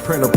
printer.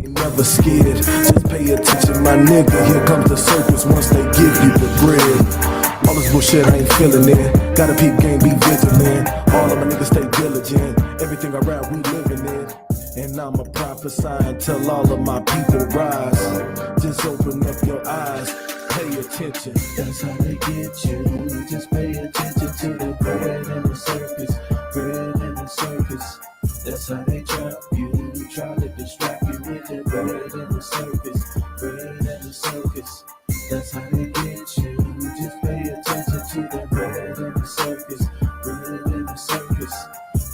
Never scared, just pay attention, my nigga. Here comes the circus once they give you the bread. All this bullshit, I ain't feeling it. Gotta peep game, be vigilant. All of my niggas stay diligent. Everything I rap, we living it. And I'm a prophesying, tell all of my people rise. Just open up your eyes, pay attention. That's how they get you. Just pay attention to the bread and the circus. Bread and the circus. That's how they trap you. Try to distract you with the bread and the circus. Bread and the circus. That's how they get you. Just pay attention to the bread and the circus. Bread and the circus.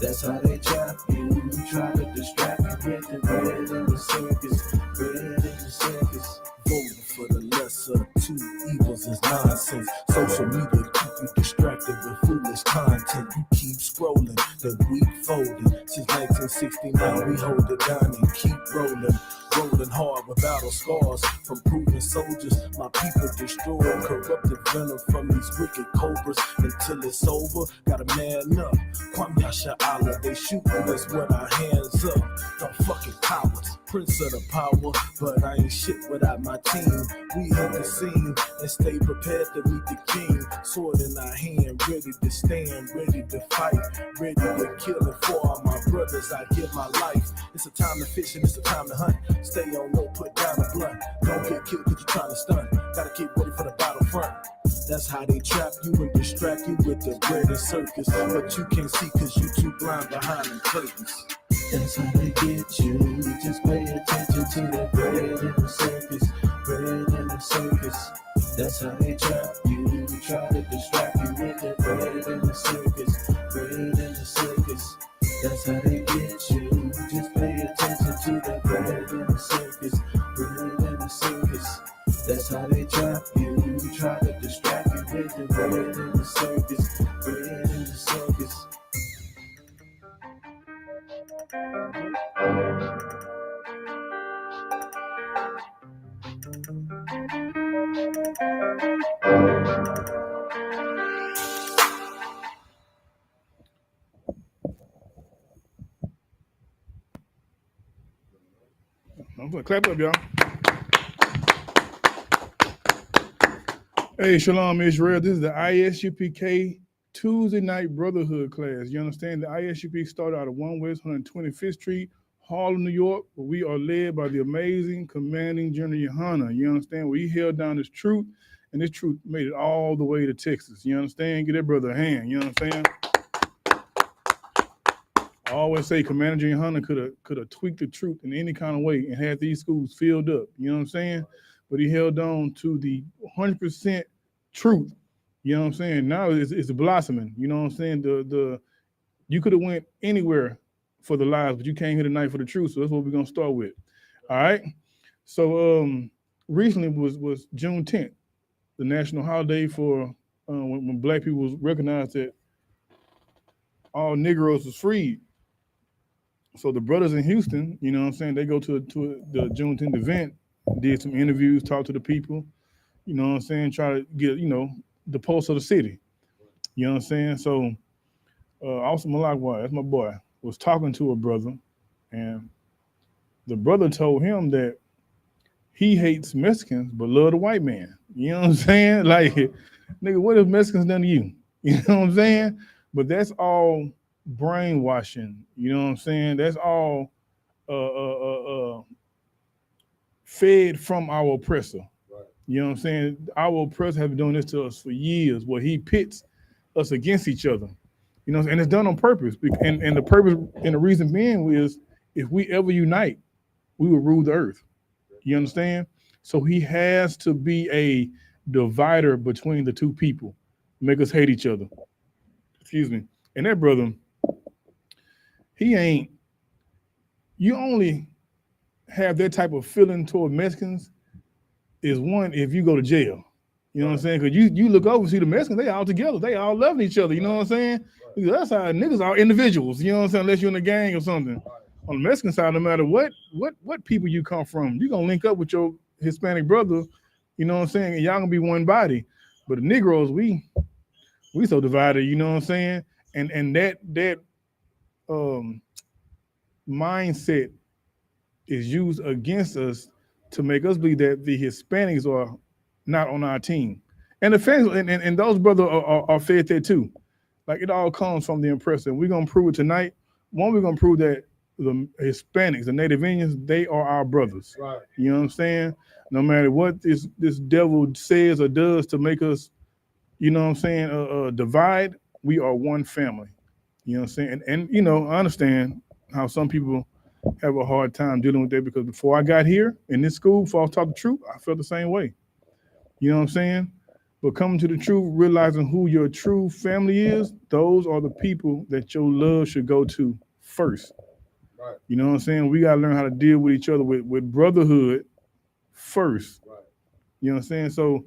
That's how they trap you. Try to distract you with the bread and the circus. Bread and the circus. Voting for the lesser two evils is nonsense. Social media keep you distracted with foolish content. You keep scrolling, the week folding. Since 1969 we hold it down and keep rolling. Rolling hard with battle scars from proven soldiers. My people destroyed, corrupted venom from these wicked cobras. Until it's over, gotta man up. Kwame Yashala, they shooting us with our hands up. Don't fucking cowards, prince of the power. But I ain't shit without my team. We hit the scene and stay prepared to meet the king. Sword in our hand, ready to stand, ready to fight, ready to kill. And for all my brothers, I give my life. It's a time to fish and it's a time to hunt. Stay on low, put down the blunt. Don't get killed cause you're trying to stun. Gotta keep ready for the battlefront. That's how they trap you and distract you with the bread and circus. But you can't see cause you too blind behind them curtains. That's how they get you. Just pay attention to the bread and the circus. Bread and the circus. That's how they trap you. Try to distract you with the bread and the circus. Bread and the circus. That's how they get you. Just pay attention to the bread and the circus. Bread and the circus. That's how they trap you. Try to distract you with the bread and the circus. Bread and the circus. I'm gonna clap up, y'all. Hey, Shalom, Israel. This is the I.S.U.P.K. Tuesday night Brotherhood class. You understand? The I.S.U.P. started out of 1 West 125th Street, Harlem, New York. But we are led by the amazing, commanding General YAHANNA. You understand? We held down this truth, and this truth made it all the way to Texas. You understand? Give that brother a hand. You know what I'm saying? I always say Commander YAHANNA could have tweaked the truth in any kind of way and had these schools filled up. You know what I'm saying? But he held on to the 100% truth. You know what I'm saying? Now it's blossoming. You know what I'm saying? The you could have went anywhere for the lies, but you came here tonight for the truth. So that's what we're gonna start with. All right. So recently was June 10th, the national holiday for when Black people was recognized that all Negroes was freed. So the brothers in Houston, you know what I'm saying, they go to the Juneteenth event, did some interviews, talked to the people, you know what I'm saying, try to get, the pulse of the city. You know what I'm saying? So also Malakwa, that's my boy, was talking to a brother, and the brother told him that he hates Mexicans but love the white man. You know what I'm saying? Like, nigga, what have Mexicans done to you? You know what I'm saying? But that's all brainwashing. You know what I'm saying? That's all fed from our oppressor. Right. You know what I'm saying? Our oppressor has been doing this to us for years, where he pits us against each other. You know, and it's done on purpose. And the purpose and the reason being is, if we ever unite, we will rule the earth. You understand? So he has to be a divider between the two people, make us hate each other. Excuse me. And that brother, you only have that type of feeling toward Mexicans is one if you go to jail. You know what I'm saying? Because you look over, see the Mexicans, they all together. They all loving each other. You know what I'm saying? Right. That's how niggas are individuals. You know what I'm saying? Unless you're in a gang or something. Right. on the Mexican side, no matter what people you come from, you're gonna link up with your Hispanic brother, you know what I'm saying? And y'all gonna be one body. But the Negroes, we so divided, you know what I'm saying? And that um mindset is used against us to make us believe that the Hispanics are not on our team. And the fans and those brothers are fed that too. Like it all comes from the oppressor. We're gonna prove it tonight. One, we're gonna prove that the Hispanics, the Native Indians, they are our brothers. Right. You know what I'm saying? No matter what this devil says or does to make us, you know what I'm saying, divide, we are one family. You know what I'm saying? And you know, I understand how some people have a hard time dealing with that because before I got here in this school, before I was taught the truth, I felt the same way. You know what I'm saying? But coming to the truth, realizing who your true family is, those are the people that your love should go to first. Right. You know what I'm saying? We got to learn how to deal with each other with brotherhood first. Right. You know what I'm saying? So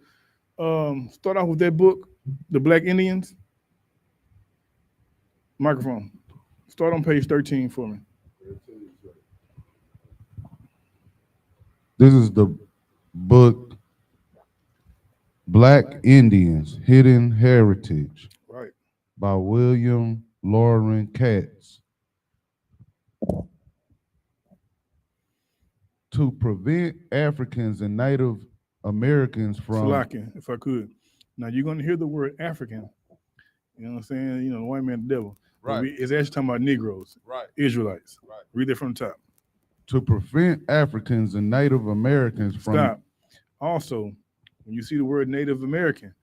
start off with that book, The Black Indians. Microphone. Start on page 13 for me. This is the book Black Indians, Hidden Heritage Right. by William Lauren Katz. To prevent Africans and Native Americans from Salakia, if I could. Now you're going to hear the word African. You know what I'm saying? You know, the white man, the devil. Right. It's actually talking about Negroes, Right. Israelites. Right. Read it from the top. to prevent Africans and Native Americans from Stop. Also, when you see the word Native American,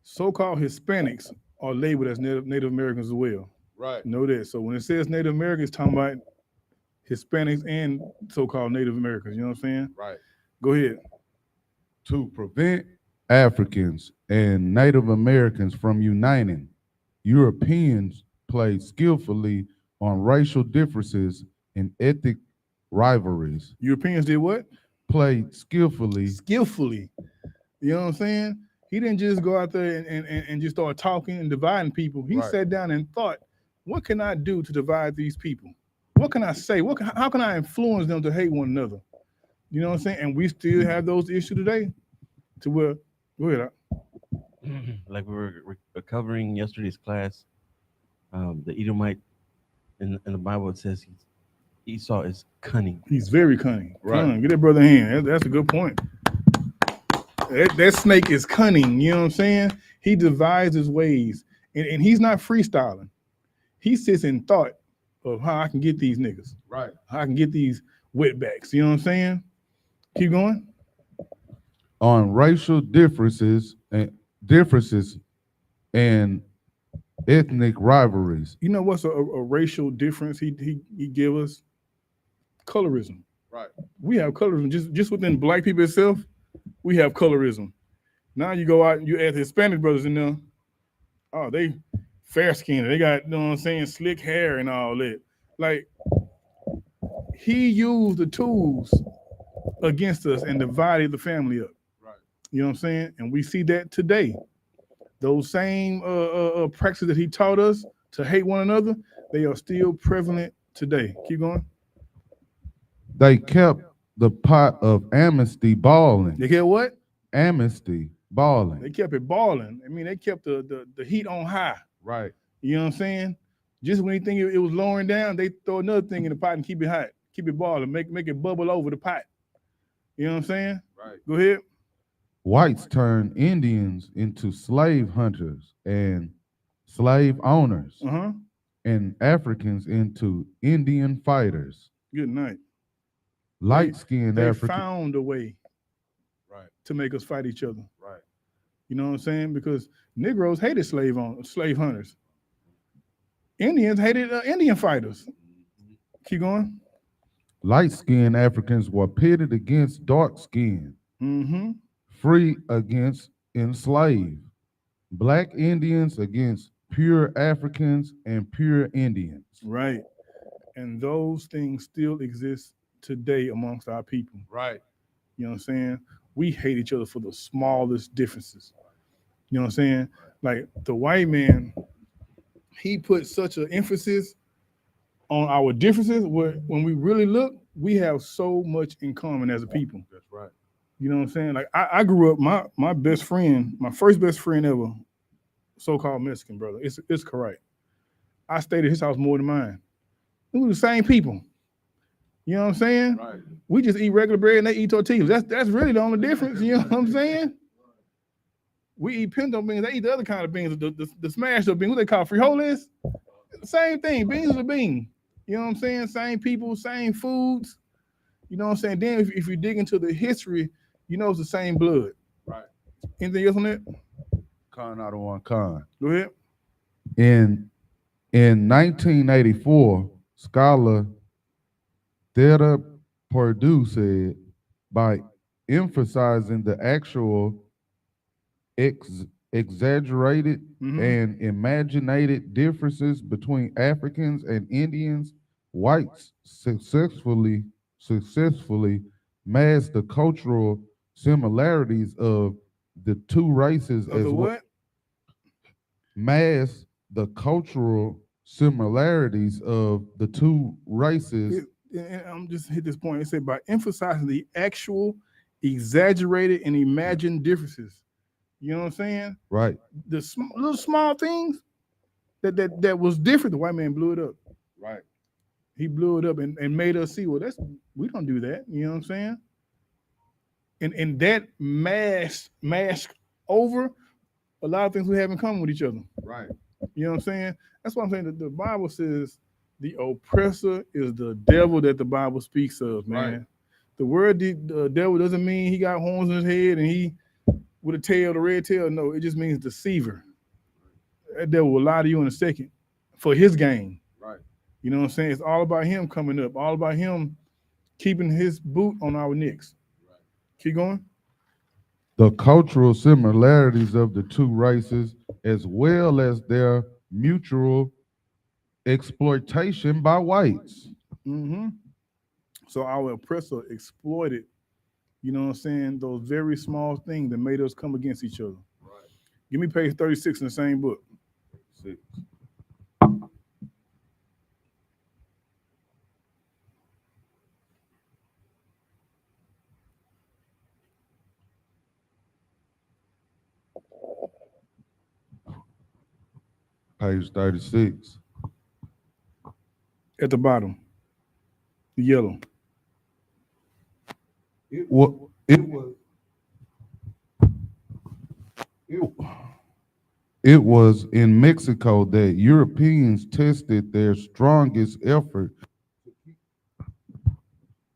so-called Hispanics are labeled as Native Americans as well. Right. Know that. So when it says Native Americans, it's talking about Hispanics and so-called Native Americans. You know what I'm saying? Right. Go ahead. to prevent Africans and Native Americans from uniting. Europeans played skillfully on racial differences and ethnic rivalries. Europeans did what? Played skillfully. Skillfully. You know what I'm saying? He didn't just go out there and just start talking and dividing people. He Right. sat down and thought, what can I do to divide these people? What can I say? How can I influence them to hate one another? You know what I'm saying? And we still have those issues today to where, go ahead. Like we were covering yesterday's class, the Edomite in the Bible, it says Esau is cunning. He's very cunning. Right. Cunning. Get that brother a hand. That's a good point. That snake is cunning. You know what I'm saying? He devises his ways. And he's not freestyling. He sits in thought of how I can get these niggas. Right. How I can get these wetbacks. You know what I'm saying? Keep going. On racial differences and ethnic rivalries. You know what's a racial difference he give us? Colorism. Right. We have colorism just within black people itself. We have colorism. Now you go out and you add Hispanic brothers in there. Oh, they fair skinned. They got, you know what I'm saying, slick hair and all that. Like he used the tools against us and divided the family up. Right. You know what I'm saying? And we see that today. Those same practices that he taught us to hate one another, they are still prevalent today. Keep going. They kept the pot of amnesty balling. They kept what? Amnesty balling. They kept it balling. I mean, they kept the heat on high. Right. You know what I'm saying? Just when you think it was lowering down, they throw another thing in the pot and keep it hot, keep it balling, make it bubble over the pot. You know what I'm saying? Right. Go ahead. Whites turned Indians into slave hunters and slave owners, Uh-huh. and Africans into Indian fighters. Good night. Light-skinned They Africans. found a way Right. to make us fight each other. Right. You know what I'm saying? Because Negroes hated slave hunters. Indians hated Indian fighters. Keep going. Light-skinned Africans were pitted against dark-skinned, Mm-hmm. free against enslaved, black Indians against pure Africans and pure Indians. Right. And those things still exist today amongst our people. Right. You know what I'm saying? We hate each other for the smallest differences. You know what I'm saying? Like the white man, he put such an emphasis on our differences, when we really look, we have so much in common as a people. That's right. You know what I'm saying? Like I grew up, my best friend, my first best friend ever, so-called Mexican brother. It's correct. I stayed at his house more than mine. We were the same people. You know what I'm saying? Right. We just eat regular bread and they eat tortillas. That's really the only difference. You know what I'm saying? We eat pinto beans. They eat the other kind of beans, the smashed up beans. What they call frijoles? Same thing. Beans is a bean. You know what I'm saying? Same people, same foods. You know what I'm saying? Then if you dig into the history, you know it's the same blood. Right. Anything else on that? Con out of one con. Go ahead. In 1984, scholar Theda Perdue said, by emphasizing the actual exaggerated and imaginated differences between Africans and Indians, whites successfully masked the cultural similarities of the two races Of the what? Mask the cultural similarities of the two races. And I'm just hit this point. It said by emphasizing the actual, exaggerated, and imagined differences. You know what I'm saying? Right. The little small things that was different. The white man blew it up. Right. He blew it up and made us see. Well, we don't do that. You know what I'm saying? And that mask over a lot of things we have in common with each other. Right. You know what I'm saying? That's why I'm saying that the Bible says the oppressor is the devil that the Bible speaks of, man. Right. The word the devil doesn't mean he got horns in his head and he with a tail, the red tail. No, it just means deceiver. That devil will lie to you in a second for his gain. Right. You know what I'm saying? It's all about him coming up, all about him keeping his boot on our necks. Right. Keep going. The cultural similarities of the two races, as well as their mutual exploitation by whites. So our oppressor exploited, you know what I'm saying, those very small things that made us come against each other. Right. Give me page 36 in the same book. 6. Page 36. At the bottom, the yellow. It was in Mexico that Europeans tested their strongest effort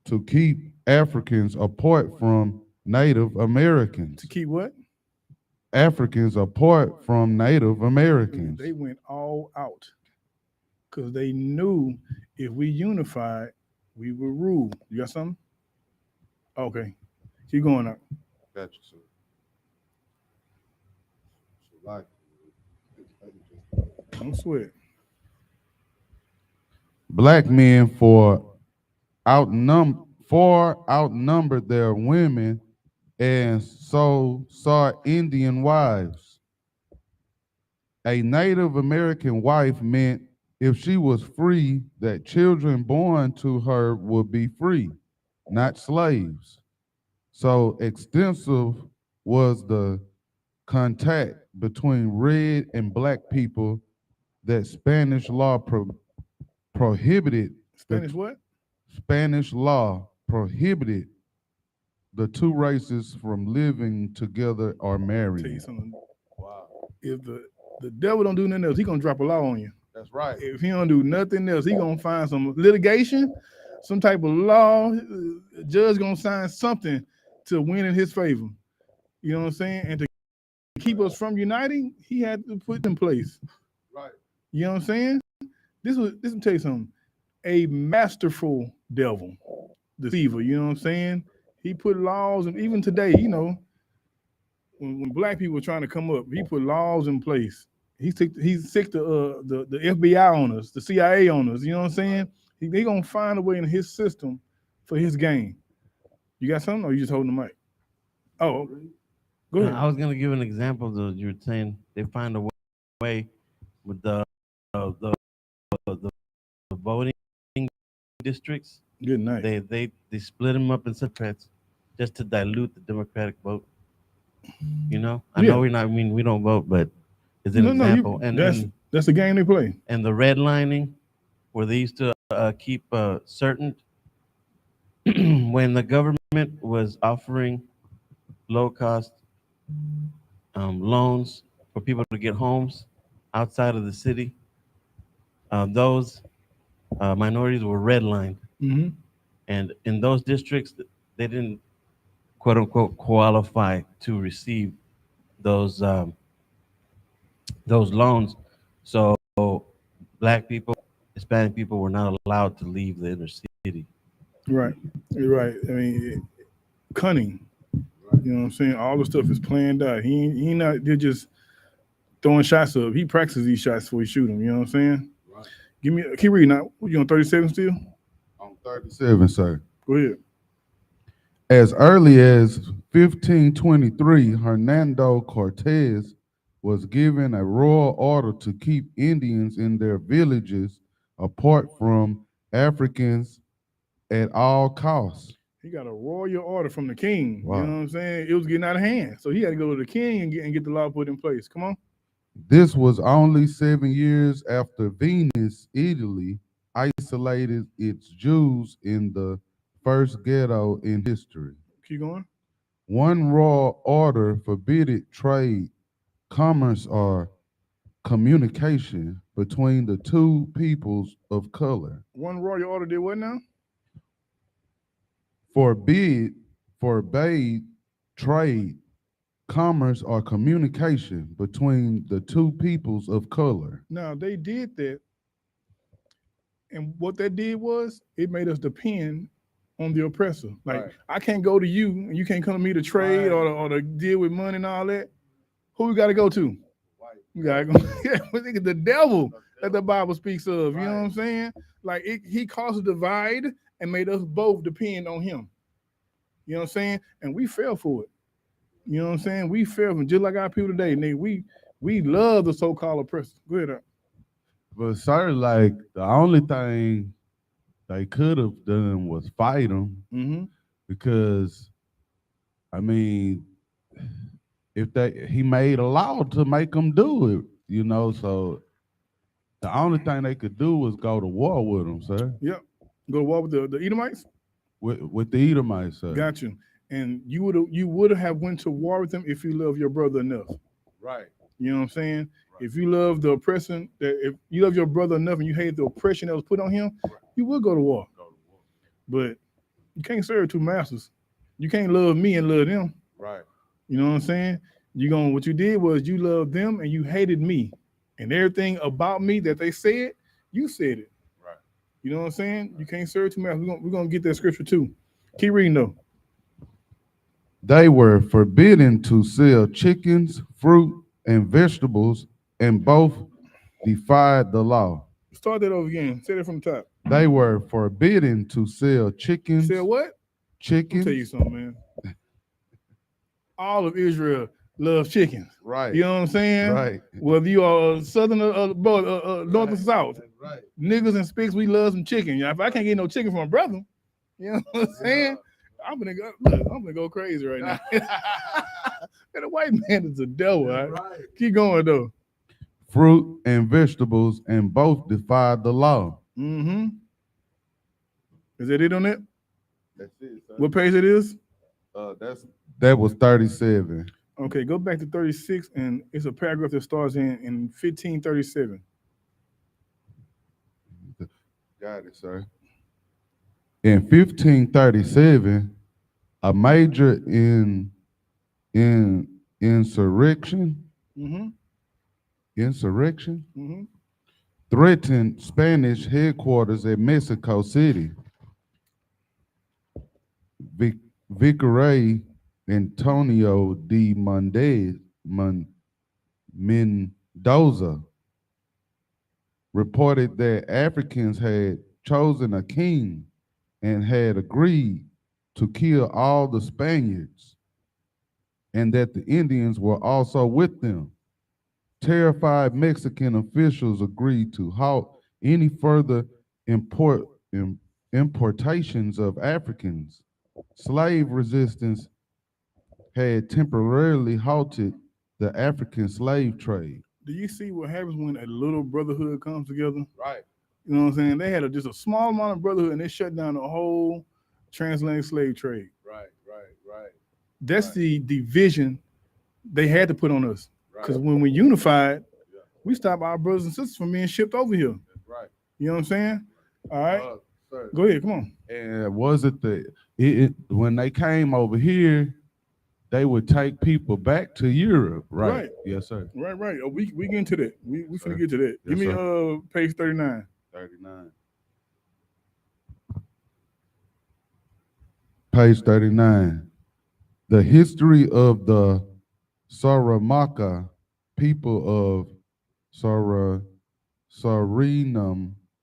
to keep Africans apart from Native Americans. To keep what? Africans apart from Native Americans. They went all out because they knew if we unified, we would rule. You got something? Okay. Keep going up. Gotcha, sir. Don't sweat. Black men far outnumbered their women, and so saw Indian wives. A Native American wife meant if she was free, that children born to her would be free, not slaves. So extensive was the contact between red and black people that Spanish law prohibited. Spanish what? Spanish law prohibited the two races from living together or I'll tell you marrying. something. Wow. If the devil don't do nothing else, he gonna drop a law on you. That's right. If he don't do nothing else, he gonna find some litigation, some type of law. Judge gonna sign something to win in his favor. You know what I'm saying? And to keep us from uniting, he had to put in place. Right. You know what I'm saying? This will tell you something. A masterful devil, deceiver. You know what I'm saying? He put laws, and even today, you know, when black people were trying to come up, he put laws in place. He's sick the FBI on us, the CIA on us. You know what I'm saying? They gonna find a way in his system for his gain. You got something, or you just holding the mic? Oh, go ahead. I was gonna give an example. You were saying they find a way with the voting districts. Good night. They split them up in Democrats just to dilute the Democratic vote. You know, I know Yeah. we don't vote, but it's an No, example. that's the game they play. And the redlining, where they used to keep certain when the government was offering low cost loans for people to get homes outside of the city, those minorities were redlined. Mm-hmm. And in those districts, they didn't quote unquote qualify to receive those loans. So black people, Hispanic people were not allowed to leave the inner city. Right. You're right. I mean, cunning. You know what I'm saying? All the stuff is planned out. He not they're just throwing shots up. He practices these shots before he shoot them. You know what I'm saying? Right. Keep reading now. What, you on 37 still? On 37, sir. Go ahead. As early as 1523, Hernando Cortez was given a royal order to keep Indians in their villages apart from Africans at all costs. He got a royal order from the king. Wow. You know what I'm saying? It was getting out of hand. So he had to go to the king and get the law put in place. Come on. This was only 7 years after Venice, Italy, isolated its Jews in the first ghetto in history. Keep going. One royal order forbade trade, commerce, or communication between the two peoples of color. One royal order did what now? Forbade trade, commerce, or communication between the two peoples of color. Now they did that. And what that did was it made us depend on the oppressor. Like, Right. I can't go to you and you can't come to me to trade Right. or to deal with money and all that. Who we got to go to? White. We got to go. Yeah, the devil that the Bible speaks of. You know what I'm saying? Like, he caused a divide and made us both depend on him. You know what I'm saying? And we fell for it. You know what I'm saying? We fell for it, just like our people today. Nigga, we love the so-called oppressor. Go ahead. But sir, like the only thing they could have done was fight him, Mm-hmm. because I mean, if he made a law to make them do it, you know, so the only thing they could do was go to war with him, sir. Yep. Go to war with the Edomites? With the Edomites, sir. Got you. And you would have went to war with them if you love your brother enough. Right. You know what I'm saying? If you love the oppression, if you love your brother enough and you hate the oppression that was put on him, you would go to war. But you can't serve two masters. You can't love me and love them. Right. You know what I'm saying? What you did was you loved them and you hated me. And everything about me that they said, you said it. Right. You know what I'm saying? You can't serve two masters. We're gonna get that scripture too. Keep reading though. They were forbidden to sell chickens, fruit, and vegetables, and both defied the law. Start that over again. Say that from the top. They were forbidden to sell chickens. Say what? Let me Chickens. tell you something, man. All of Israel loves chickens. Right. You know what I'm saying? Right. Whether you are southern or north or south, Right. niggas and spicks, we love some chicken. Yeah, if I can't get no chicken from a brother, you know what I'm saying? I'm gonna go crazy right now. And the white man is a devil. Right? Keep going though. Fruit and vegetables, and both defied the law. Mm-hmm. Is that it on it? That's it, sir. What page it is? That was 37. Okay, go back to 36, and it's a paragraph that starts in 1537. Got it, sir. In 1537, a major insurrection Mm-hmm. Mm-hmm. threatened Spanish headquarters at Mexico City. Vicaray Antonio de Mendoza reported that Africans had chosen a king and had agreed to kill all the Spaniards, and that the Indians were also with them. Terrified Mexican officials agreed to halt any further importations of Africans. Slave resistance had temporarily halted the African slave trade. Do you see what happens when a little brotherhood comes together? Right. You know what I'm saying? They had just a small amount of brotherhood and they shut down the whole transatlantic slave trade. Right. Right. That's Right. the division they had to put on us. Because Right. when we unified, Yeah. we stopped our brothers and sisters from being shipped over here. That's right. You know what I'm saying? All right. Sir. Go ahead. Come on. And was it when they came over here, they would take people back to Europe, right? Right. Yes, sir. Right. Oh, we get into that. We Yes, finna sir. get to that. Give Yes, me page 39. 39. Page 39. The history of the Saramaka people of Suriname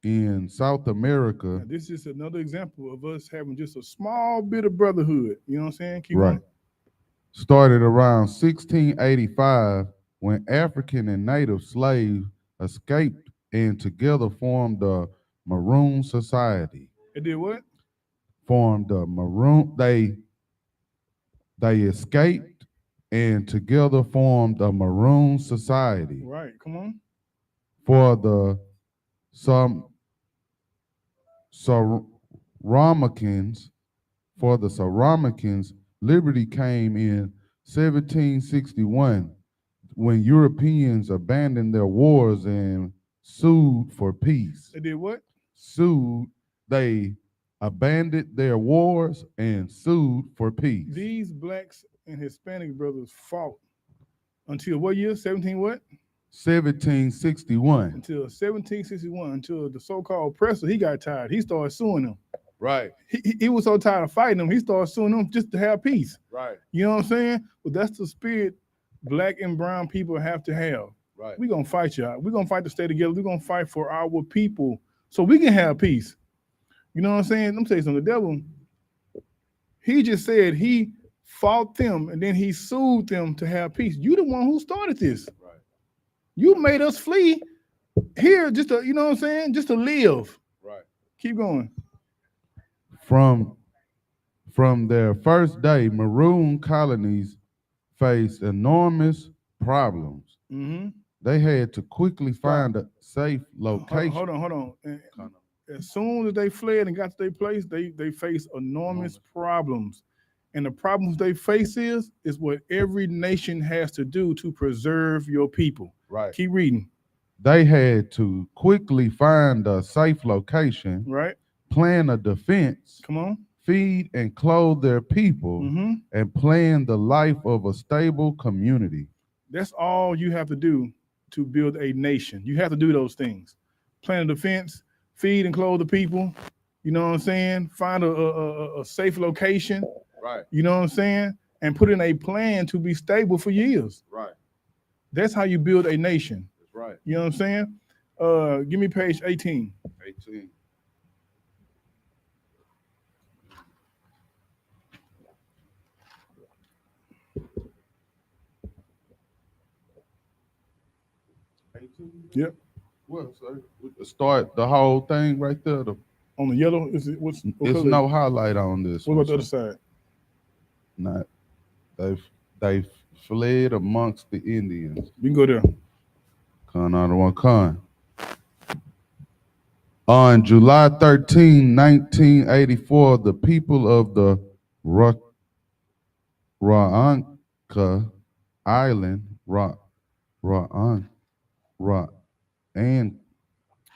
in South America. Now, this is another example of us having just a small bit of brotherhood. You know what I'm saying? Keep Right. going. Started around 1685 when African and native slaves escaped and together formed the Maroon Society. It did what? Formed the Maroon. They escaped and together formed a Maroon Society. Right. Come on. For the Saramacans, liberty came in 1761 when Europeans abandoned their wars and sued for peace. They did what? They abandoned their wars and sued for peace. These blacks and Hispanic brothers fought until what year? 17 what? 1761. Until 1761, until the so-called oppressor, he got tired. He started suing them. Right. He was so tired of fighting them, he started suing them just to have peace. Right. You know what I'm saying? But that's the spirit black and brown people have to have. Right. We're going to fight y'all. We're going to fight to stay together. We're going to fight for our people so we can have peace. You know what I'm saying? Let me tell you something. The devil, he just said he fought them and then he sued them to have peace. You the one who started this. Right. You made us flee here just to, you know what I'm saying? Just to live. Right. Keep going. From their first day, Maroon colonies faced enormous problems. Mm-hmm. They had to quickly find a safe location. Hold on. And as soon as they fled and got to their place, they faced enormous problems. And the problems they face is what every nation has to do to preserve your people. Right. Keep reading. They had to quickly find a safe location, Right. plan a defense, Come on. feed and clothe their people, Mm-hmm. and plan the life of a stable community. That's all you have to do to build a nation. You have to do those things. Plan a defense, feed and clothe the people. You know what I'm saying? Find a safe location. Right. You know what I'm saying? And put in a plan to be stable for years. Right. That's how you build a nation. That's right. You know what I'm saying? Give me page 18. 18. Yep. Well, sir, we could start the whole thing right there. On the yellow, is it what It's color? no highlight on this. What one, about the other sir. side? Not. They fled amongst the Indians. We can go there. Con. On July 13, 1984, the people of the Ra'anka Island, and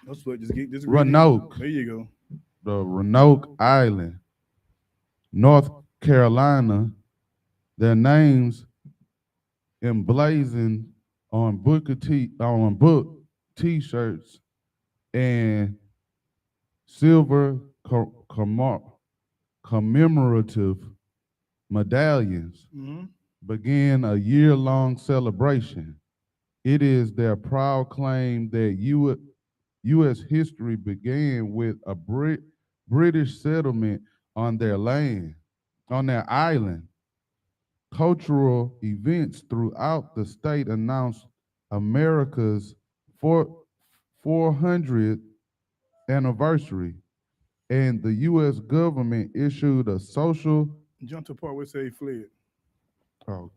That's what. Just read it. Roanoke, There you go. the Roanoke Island, North Carolina, their names emblazoned on book T-shirts and silver commemorative medallions Mm-hmm. began a year-long celebration. It is their proud claim that U.S. history began with a British settlement on their land, on their island. Cultural events throughout the state announced America's 400th anniversary. and the U.S. government issued a social. Jump to the part where it say he fled. Oh,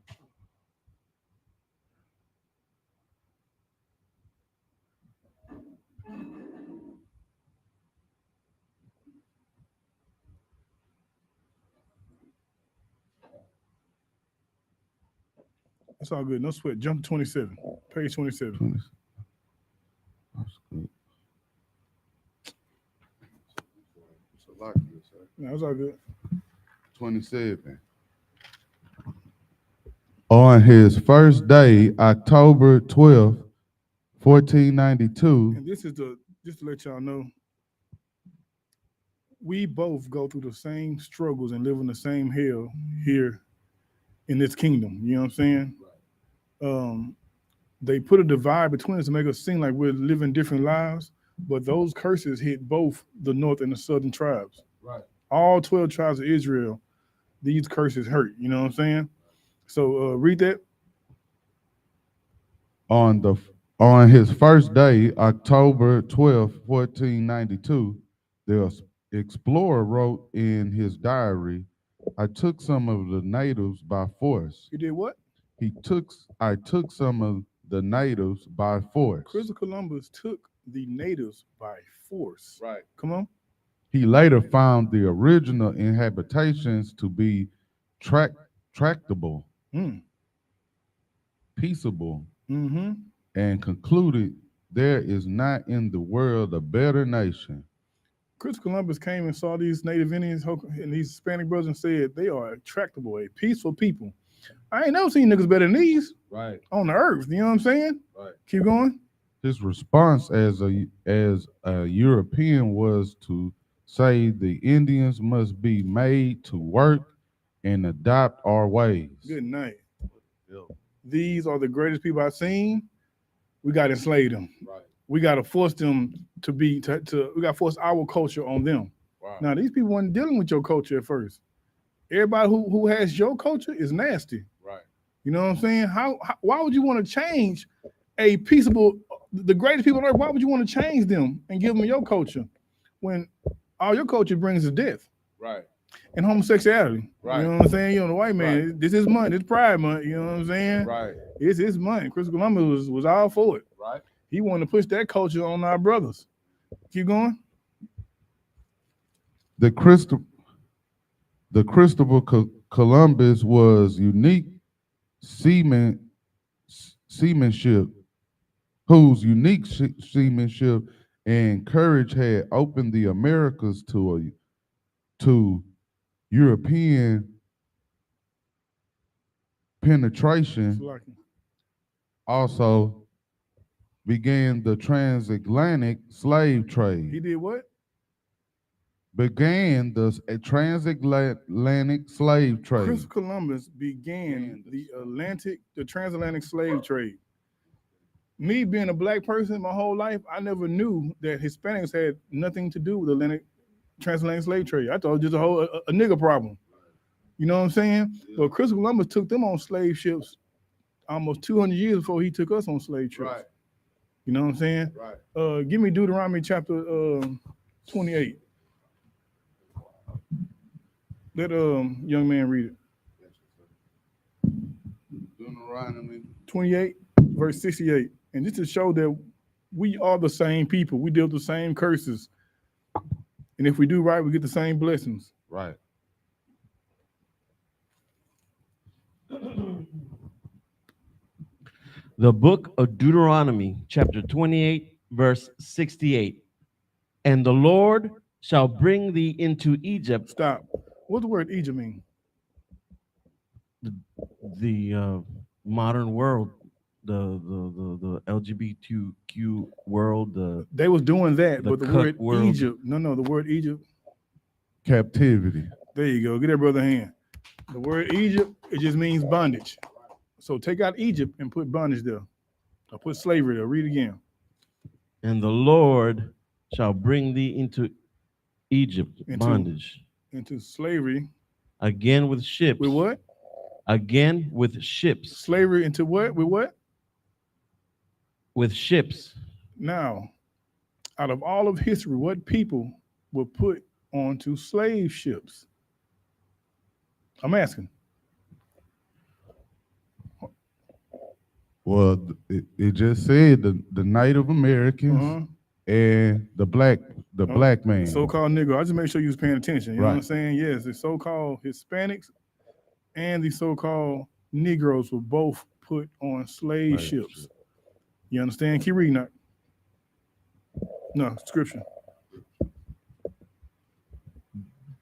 It's all good. No sweat. Jump to 27. Page 27. 20. That's good. It's a lot to this, sir. No, it's all good. 27. On his first day, October 12th, 1492. And this is just to let y'all know, we both go through the same struggles and live in the same hell here in this kingdom. You know what I'm saying? They put a divide between us to make us seem like we're living different lives, but those curses hit both the north and the southern tribes. Right. All 12 tribes of Israel, these curses hurt. You know what I'm saying? So read that. On his first day, October 12th, 1492, the explorer wrote in his diary, "I took some of the natives by force. You did what? I took some of the natives by force. Christopher Columbus took the natives by force. Right. Come on. He later found the original inhabitations to be tractable, Mm. peaceable, Mm-hmm. and concluded there is not in the world a better nation." Christopher Columbus came and saw these native Indians and these Hispanic brothers and said they are tractable, a peaceful people. I ain't never seen niggas better than these Right. on the earth. You know what I'm saying? Right. Keep going. His response as a European was to say the Indians must be made to work and adopt our ways. Good night. Yeah. These are the greatest people I've seen. We got to enslave them. Right. We got to force them to we got to force our culture on them. Wow. Now, these people weren't dealing with your culture at first. Everybody who has your culture is nasty. Right. You know what I'm saying? Why would you want to change a peaceable, the greatest people on earth? Why would you want to change them and give them your culture when all your culture brings is death Right. and homosexuality? Right. You know what I'm saying? You know, the white man, Right. this is month, it's Pride Month. You know what I'm saying? Right. It's his month. Christopher Columbus was all for it. Right. He wanted to push that culture on our brothers. Keep going. The Christopher Columbus was unique seamanship, whose unique seamanship and courage had opened the Americas to European penetration. Also began the transatlantic slave trade. He did what? Began the transatlantic slave trade. Christopher Columbus began the transatlantic slave trade. Me being a black person my whole life, I never knew that Hispanics had nothing to do with the transatlantic slave trade. I thought it was just a nigger problem. You know what I'm saying? Yeah. But Christopher Columbus took them on slave ships almost 200 years before he took us on slave trips. Right. You know what I'm saying? Right. Give me Deuteronomy chapter 28. Let young man read it. Deuteronomy 28, verse 68. And this to show that we are the same people. We deal with the same curses. And if we do right, we get the same blessings. Right. The book of Deuteronomy, chapter 28, verse 68. And the Lord shall bring thee into Egypt. Stop. What the word Egypt mean? The modern world, the LGBTQ world, They was doing that, the but the cuck word world. Egypt. No, the word Egypt. Captivity. There you go. Get that brother a hand. The word Egypt, it just means bondage. So take out Egypt and put bondage there. Or put slavery there. Read again. And the Lord shall bring thee into Egypt, bondage. Into slavery. Again with ships. With what? Again with ships. Slavery into what? With what? With ships. Now, out of all of history, what people were put onto slave ships? I'm asking. Well, it just said the Native Americans Uh-huh. and the black man. So-called Negro. I just make sure you was paying attention. You know what I'm Right. saying? Yes, the so-called Hispanics and the so-called Negroes were both put on slave ships. You understand? Keep reading that. No, scripture.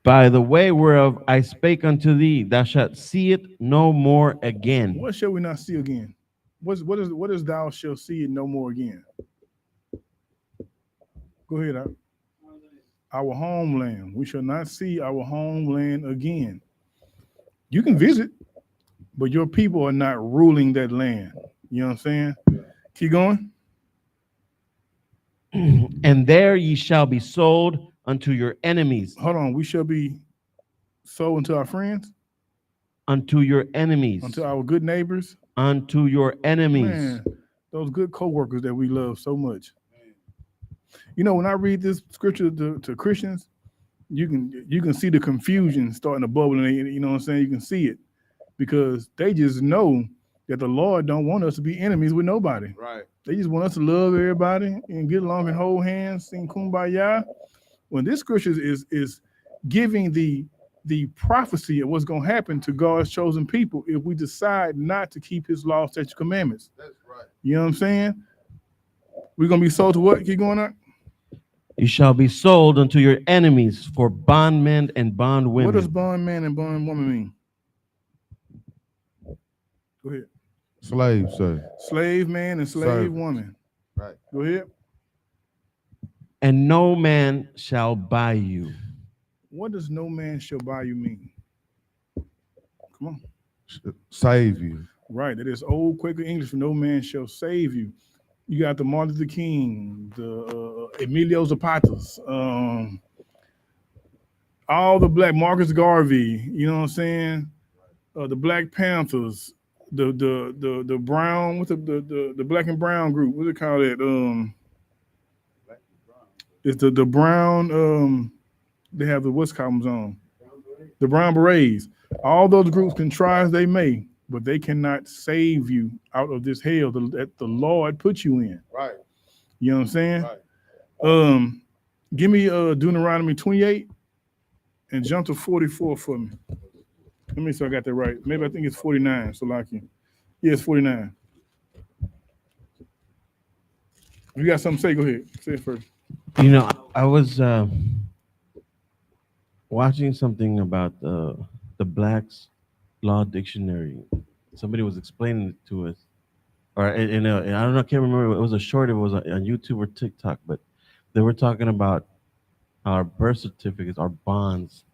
By the way whereof I spake unto thee, thou shalt see it no more again. What shall we not see again? What is thou shall see it no more again? Go ahead. Our homeland. We shall not see our homeland again. You can visit, but your people are not ruling that land. You know what I'm saying? Keep going. And there ye shall be sold unto your enemies. Hold on. We shall be sold unto our friends, Unto your enemies. unto our good neighbors. Unto your enemies. Man, those good co-workers that we love so much. You know, when I read this scripture to Christians, you can see the confusion starting to bubble, and you know what I'm saying? You can see it because they just know that the Lord don't want us to be enemies with nobody. Right. They just want us to love everybody and get along and hold hands, sing kumbaya. When this scripture is giving the prophecy of what's going to happen to God's chosen people if we decide not to keep his law, statutes, commandments. That's right. You know what I'm saying? We're going to be sold to what? Keep going on. You shall be sold unto your enemies for bondmen and bondwomen. What does bondman and bondwoman mean? Go ahead. Slave, sir. Slave man and slave Servant. woman. Right. Go ahead. And no man shall buy you. What does no man shall buy you mean? Come on. Save you. Right. That is old Quaker English for no man shall save you. You got the Martin Luther King, the Emilio Zapatas, all the black Marcus Garvey, you know what I'm saying? The Black Panthers, the brown, what's the black and brown group? What do they call it? It's the brown, they have the what's columns on. The Brown Berets. All those groups can try as they may, but they cannot save you out of this hell that the Lord put you in. Right. You know what I'm saying? Right. Give me Deuteronomy 28 and jump to 44 for me. Let me see if I got that right. Maybe I think it's 49. So like you. Yeah, it's 49. If you got something to say, go ahead. Say it first. You know, I was watching something about the Black's Law Dictionary. Somebody was explaining it to us, or I don't know, I can't remember. It was a short. It was on YouTube or TikTok, but they were talking about our birth certificates, our bonds,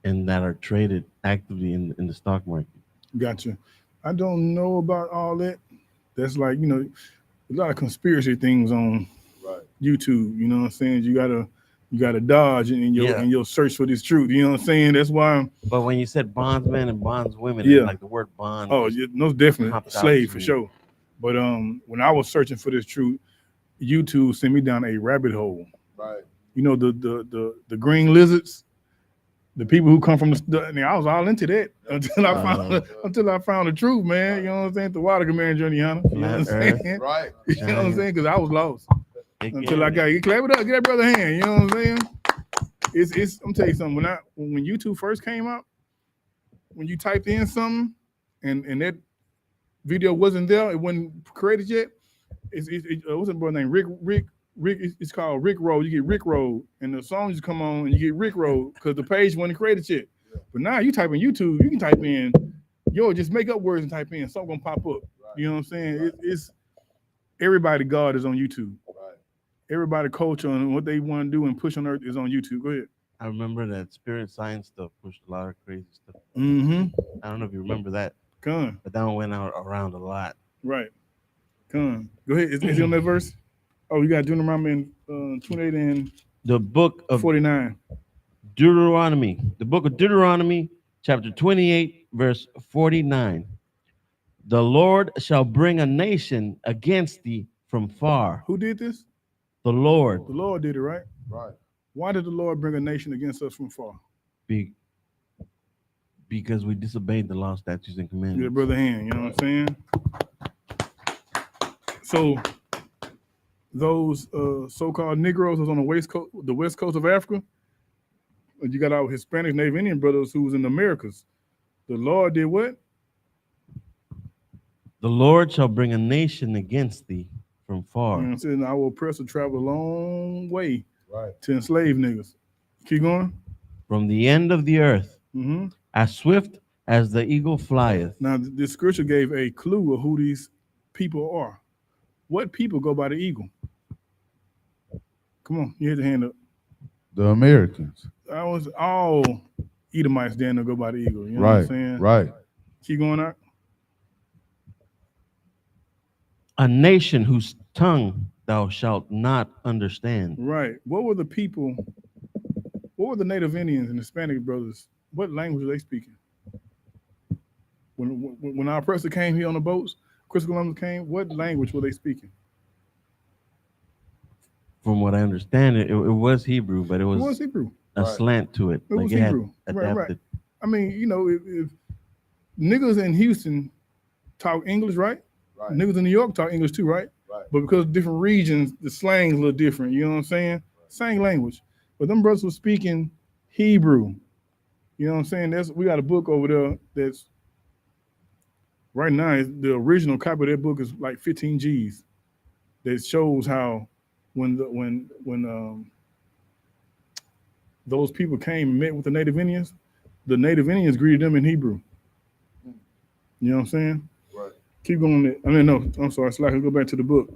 and that are traded actively in the stock market. Gotcha. I don't know about all that. That's like, you know, a lot of conspiracy things on Right. YouTube. You know what I'm saying? You gotta dodge in your search for this truth. You know what I'm saying? That's why. But when you said bondsmen and bondswomen, Yeah. like the word bond. Oh, yeah, no, definitely Popped out slave to for me. sure. But when I was searching for this truth, YouTube sent me down a rabbit hole. Right. You know, the green lizards, the people who come from I was all into that until I found the truth, man. You know what I'm saying? The water command journey, Hannah. You know what I'm Flat saying? Right. You know what I'm saying? Because I was lost until I got it. you. Clap it up, get that brother a hand. You know what I'm saying? It's. I'm tell you something. When YouTube first came out, when you typed in something and that video wasn't there, it wasn't created yet. What's that brother name? Rick. It's called Rick Roll. You get Rick Roll, and the songs come on, and you get Rick Roll because the page wasn't created yet. Yeah. But now you type in YouTube, you can type in, just make up words and type in, something gonna pop up. Right. You know what I'm saying? It's everybody. God is on YouTube. Right. Everybody culture and what they want to do and push on earth is on YouTube. Go ahead. I remember that spirit science stuff pushed a lot of crazy stuff. Mm-hmm. I don't know if you remember that, Come. but that one went out around a lot. Right. Come. Go ahead. Is it on that verse? Oh, you got Deuteronomy 28 and The book of 49. Deuteronomy, the book of Deuteronomy, chapter 28, verse 49. The Lord shall bring a nation against thee from far. Who did this? The Lord. The Lord did it, right? Right. Why did the Lord bring a nation against us from far? Because we disobeyed the law, statutes, and Yeah, commandments. brother Hand, you know what I'm saying? So those so-called Negroes was on the west coast of Africa. You got our Hispanic Native Indian brothers who was in the Americas. The Lord did what? The Lord shall bring a nation against thee from far. You know what I'm saying? Our oppressor traveled a long way Right. to enslave niggas. Keep going. From the end of the earth, Mm-hmm. as swift as the eagle flieth. Now, this scripture gave a clue of who these people are. What people go by the eagle? Come on, you hit the hand up. The Americans. I was all Edomites then to go by the eagle. You know what Right. I'm saying? Right. Keep going out. A nation whose tongue thou shalt not understand. Right. What were the people? What were the Native Indians and Hispanic brothers? What language were they speaking? When our oppressor came here on the boats, Christopher Columbus came. What language were they speaking? From what I understand, it was Hebrew, but it It was was Hebrew. a Right. slant to it. It Like was it had Hebrew. Right. adapted. I mean, you know, if niggas in Houston talk English, right? Right. Niggas in New York talk English too, right? Right. But because of different regions, the slang's a little different. You know what I'm saying? Same language. But them brothers were speaking Hebrew. You know what I'm saying? We got a book over there that's right now. The original copy of that book is like 15 G's. That shows how when those people came and met with the Native Indians greeted them in Hebrew. You know what I'm saying? Right. Keep going. I mean, no, I'm sorry. So I can go back to the book.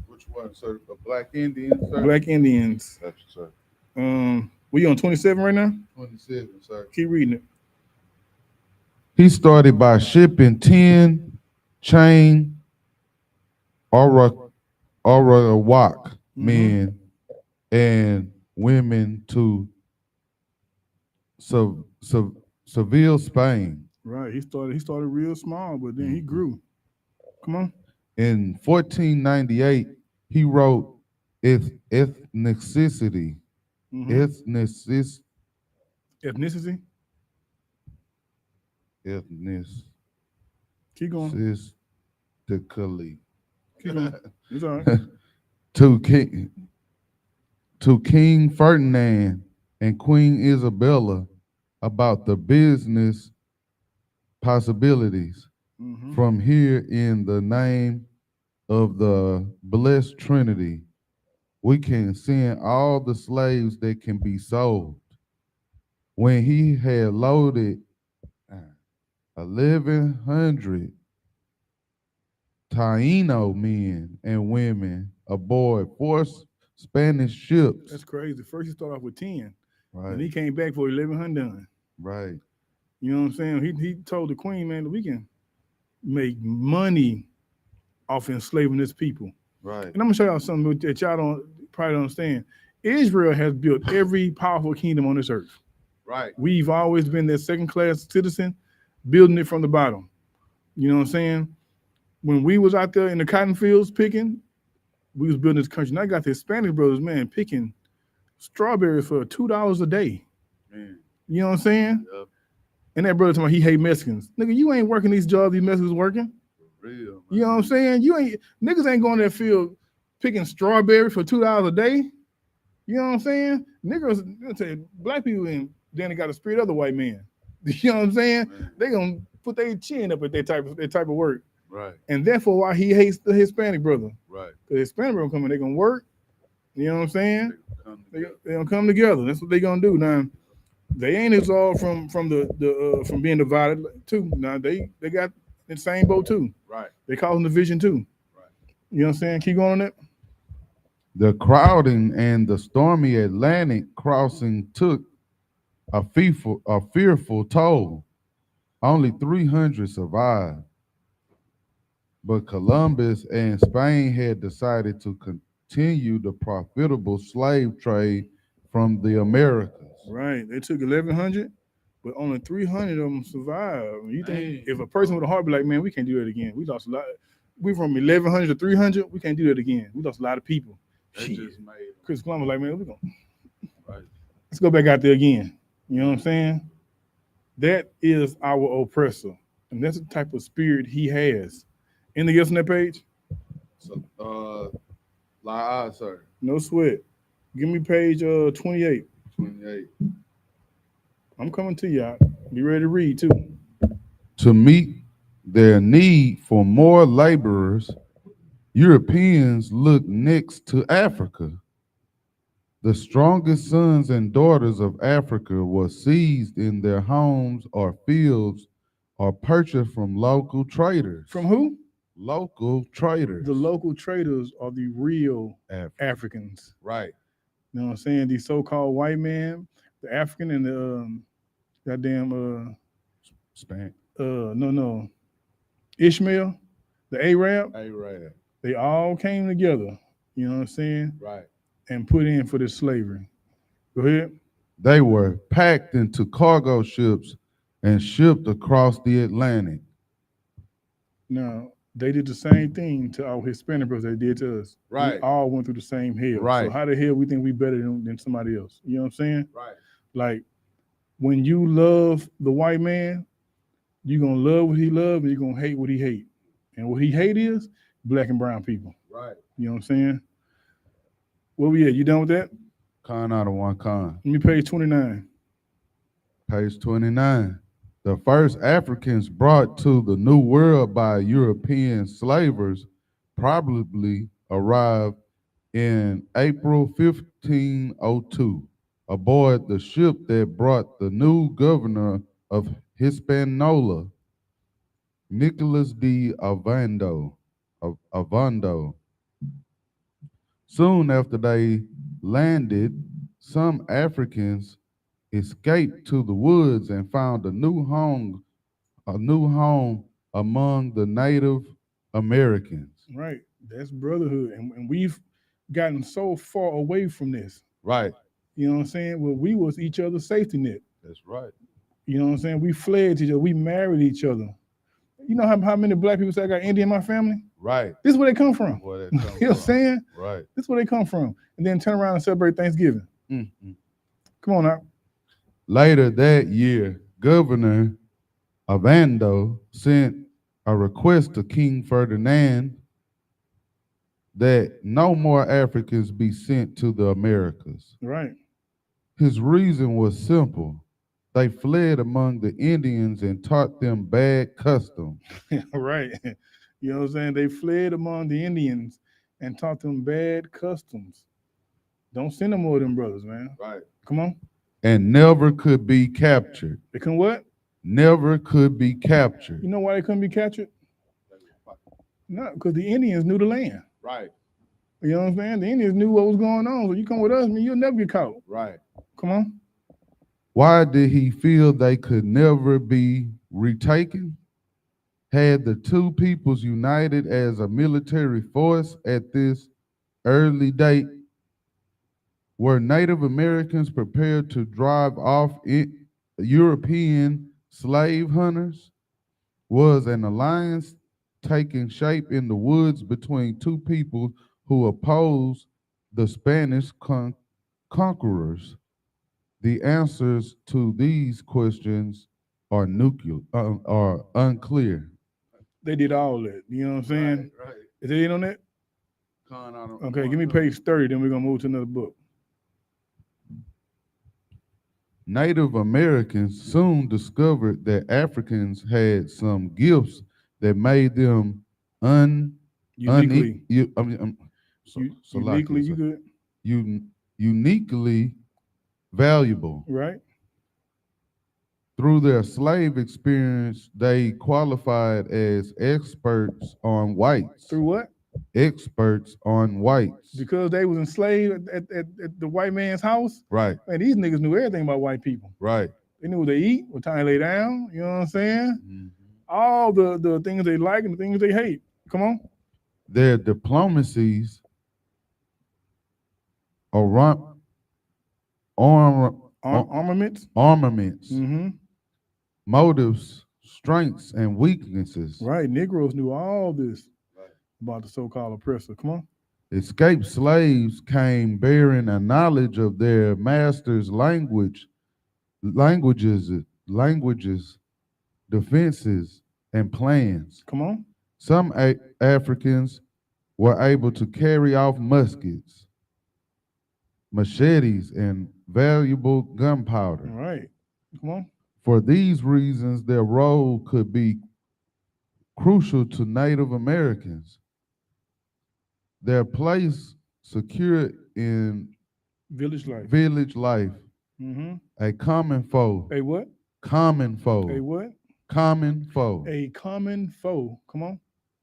Which one, sir? The Black Indians, sir? Black Indians. That's sir. We on 27 right now? 27, sir. Keep reading it. He started by shipping 10 chain Arawak men and women to Seville, Spain. Right. He started real small, but then he grew. Come on. In 1498, he wrote Ethnicity. Ethnicity. Keep going. Ethnically. Keep going. It's all right. to King Ferdinand and Queen Isabella about the business possibilities from here in the name of the blessed Trinity. We can send all the slaves that can be sold. When he had loaded 1,100 Taino men and women aboard 4 Spanish ships. That's crazy. First he started off with 10. Right. And he came back for 1,100. Right. You know what I'm saying? He told the queen, man, that we can make money off enslaving this people. Right. And I'm gonna show y'all something that y'all probably don't understand. Israel has built every powerful kingdom on this earth. Right. We've always been their second-class citizen, building it from the bottom. You know what I'm saying? When we was out there in the cotton fields picking, we was building this country. Now I got the Hispanic brothers, man, picking strawberries for $2 a day. Man. You know what I'm saying? Yep. And that brother told me he hate Mexicans. Nigga, you ain't working these jobs these Mexicans working. For real, man. You know what I'm saying? Niggas ain't going to that field picking strawberries for $2 a day. You know what I'm saying? Niggas, black people in then they got a spirit of the white man. You know what I'm saying? Man. They gonna put their chin up at that type of work. Right. And therefore why he hates the Hispanic brother. Right. The Hispanic brother coming, they gonna work. You know what I'm saying? They They gonna come together. That's what they gonna do. Now, they ain't exalted from being divided too. Now they got the same boat too. Right. They causing division too. Right. You know what I'm saying? Keep going on that. The crowding and the stormy Atlantic crossing took a fearful toll. Only 300 survived. But Columbus and Spain had decided to continue the profitable slave trade from the Americas. Right. They took 1,100, but only 300 of them survived. You think Dang. if a person with a heart be like, man, we can't do that again. We lost a lot. We from 1,100 to 300. We can't do that again. We lost a lot of people. They Shit. just made Chris Columbus like, man, we gonna Let's go back out there again. You know what I'm saying? That is our oppressor. And that's the type of spirit he has. Anything else on that page? So, like, sir, No sweat. Give me page 28. 28. I'm coming to you. Be ready to read too. To meet their need for more laborers, Europeans looked next to Africa. The strongest sons and daughters of Africa were seized in their homes or fields or purchased from local traders. From who? Local traders. The local traders are the real Africans. Right. You know what I'm saying? These so-called white men, the African and the goddamn Span. no, Ishmael, the Arab, Arab. they all came together. You know what I'm saying? Right. And put in for this slavery. Go ahead. They were packed into cargo ships and shipped across the Atlantic. Now, they did the same thing to our Hispanic brothers they did to us. Right. We all went through the same hell. Right. So how the hell we think we better than somebody else? You know what I'm saying? Right. Like, when you love the white man, you're going to love what he loves and you're going to hate what he hate. And what he hate is black and brown people. Right. You know what I'm saying? Where we at? You done with that? Con out of one con. Let me page 29. Page 29. The first Africans brought to the New World by European slavers probably arrived in April 1502 aboard the ship that brought the new governor of Hispaniola, Nicholas de Ovando. Soon after they landed, some Africans escaped to the woods and found a new home among the Native Americans. Right. That's brotherhood. And we've gotten so far away from this. Right. You know what I'm saying? Well, we was each other's safety net. That's right. You know what I'm saying? We fled to each other. We married each other. You know how many black people say I got Indian in my family? Right. This is where they come from. Where You know what I'm saying? Right. This is where they come from. And then turn around and celebrate Thanksgiving. Mm-hmm. Come on now. Later that year, Governor Ovando sent a request to King Ferdinand that no more Africans be sent to the Americas. Right. His reason was simple. They fled among the Indians and taught them bad customs. Right. You know what I'm saying? They fled among the Indians and taught them bad customs. Don't send them more of them brothers, man. Right. Come on. And never could be captured. They couldn't what? Never could be captured. You know why they couldn't be captured? No, because the Indians knew the land. Right. You know what I'm saying? The Indians knew what was going on. So you come with us, man, you'll never get caught. Right. Come on. Why did he feel they could never be retaken? Had the two peoples united as a military force at this early date? Were Native Americans prepared to drive off European slave hunters? Was an alliance taking shape in the woods between two people who opposed the Spanish conquerors? The answers to these questions are unclear. They did all that. You know what I'm saying? Right. Is it in on that? Okay, give me page 30, then we're going to move to another book. Native Americans soon discovered that Africans had some gifts that made them Uniquely. uniquely valuable. Right. Through their slave experience, they qualified as experts on whites. Through what? Experts on whites. Because they was enslaved at the white man's house. Right. Man, these niggas knew everything about white people. Right. They knew what they eat, what time they lay down. You know what I'm saying? Mm-hmm. All the things they like and the things they hate. Come on. Their diplomacies, armaments, mm-hmm. Motives, strengths, and weaknesses. Right. Negroes knew all this about the so-called oppressor. Come on. Escaped slaves came bearing a knowledge of their master's languages, defenses, and plans. Come on. Some Africans were able to carry off muskets, machetes, and valuable All gunpowder. right. Come on. For these reasons, their role could be crucial to Native Americans. Their place secure in Village life. village life, Mm-hmm. a common foe, A what? common A foe, what? common foe, A common foe. Come on.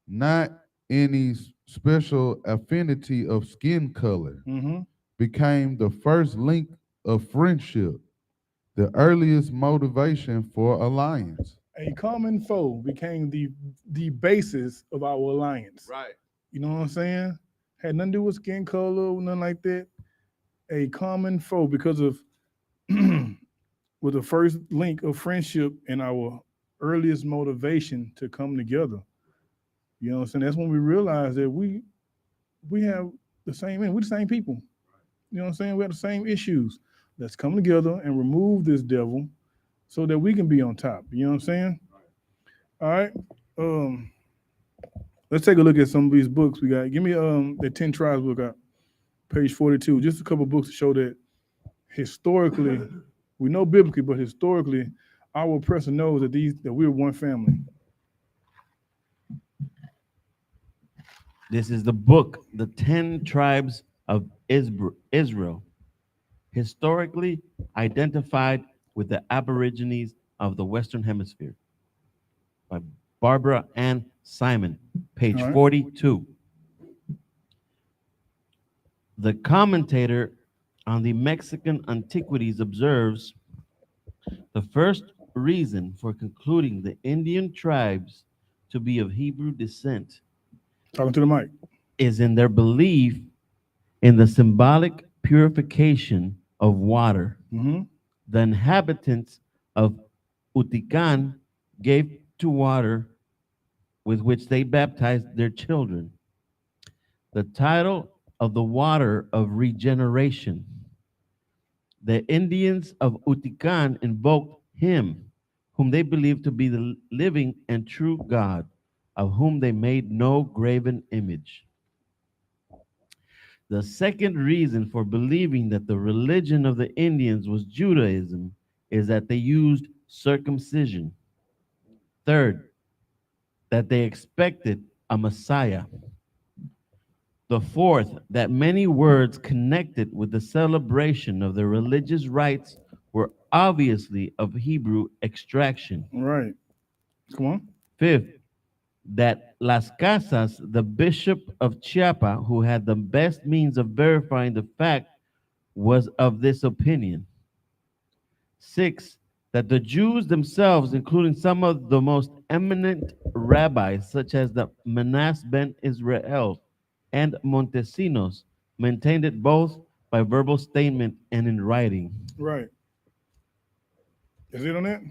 not any special affinity of skin color, Mm-hmm. became the first link of friendship, the earliest motivation for alliance. A common foe became the basis of our alliance. Right. You know what I'm saying? Had nothing to do with skin color, nothing like that. A common foe because of was the first link of friendship and our earliest motivation to come together. You know what I'm saying? That's when we realized that we have the same end. We're the same people. You know what I'm saying? We have the same issues. Let's come together and remove this devil so that we can be on top. You know what I'm saying? All right. Um, let's take a look at some of these books we got. Give me the 10 tribes book out, page 42. Just a couple books to show that historically, we know biblically, but historically, our oppressor knows that we're one family. This is the book, The 10 Tribes of Israel, historically identified with the Aborigines of the Western Hemisphere, by Barbara Ann Simon, page All right. 42. The commentator on the Mexican antiquities observes the first reason for concluding the Indian tribes to be of Hebrew descent Talking to the mic. is in their belief in the symbolic purification of water. Mm-hmm. The inhabitants of Utican gave to water with which they baptized their children the title of the water of regeneration. The Indians of Utican invoked him, whom they believed to be the living and true God, of whom they made no graven image. The second reason for believing that the religion of the Indians was Judaism is that they used circumcision. Third, that they expected a Messiah. The fourth, that many words connected with the celebration of their religious rites were obviously of Hebrew extraction. All right. Come on. Fifth, that Las Casas, the bishop of Chiapa, who had the best means of verifying the fact, was of this opinion. Six, that the Jews themselves, including some of the most eminent rabbis, such as the Manas ben Israel and Montesinos, maintained it both by verbal statement and in writing. Right. Is it on that?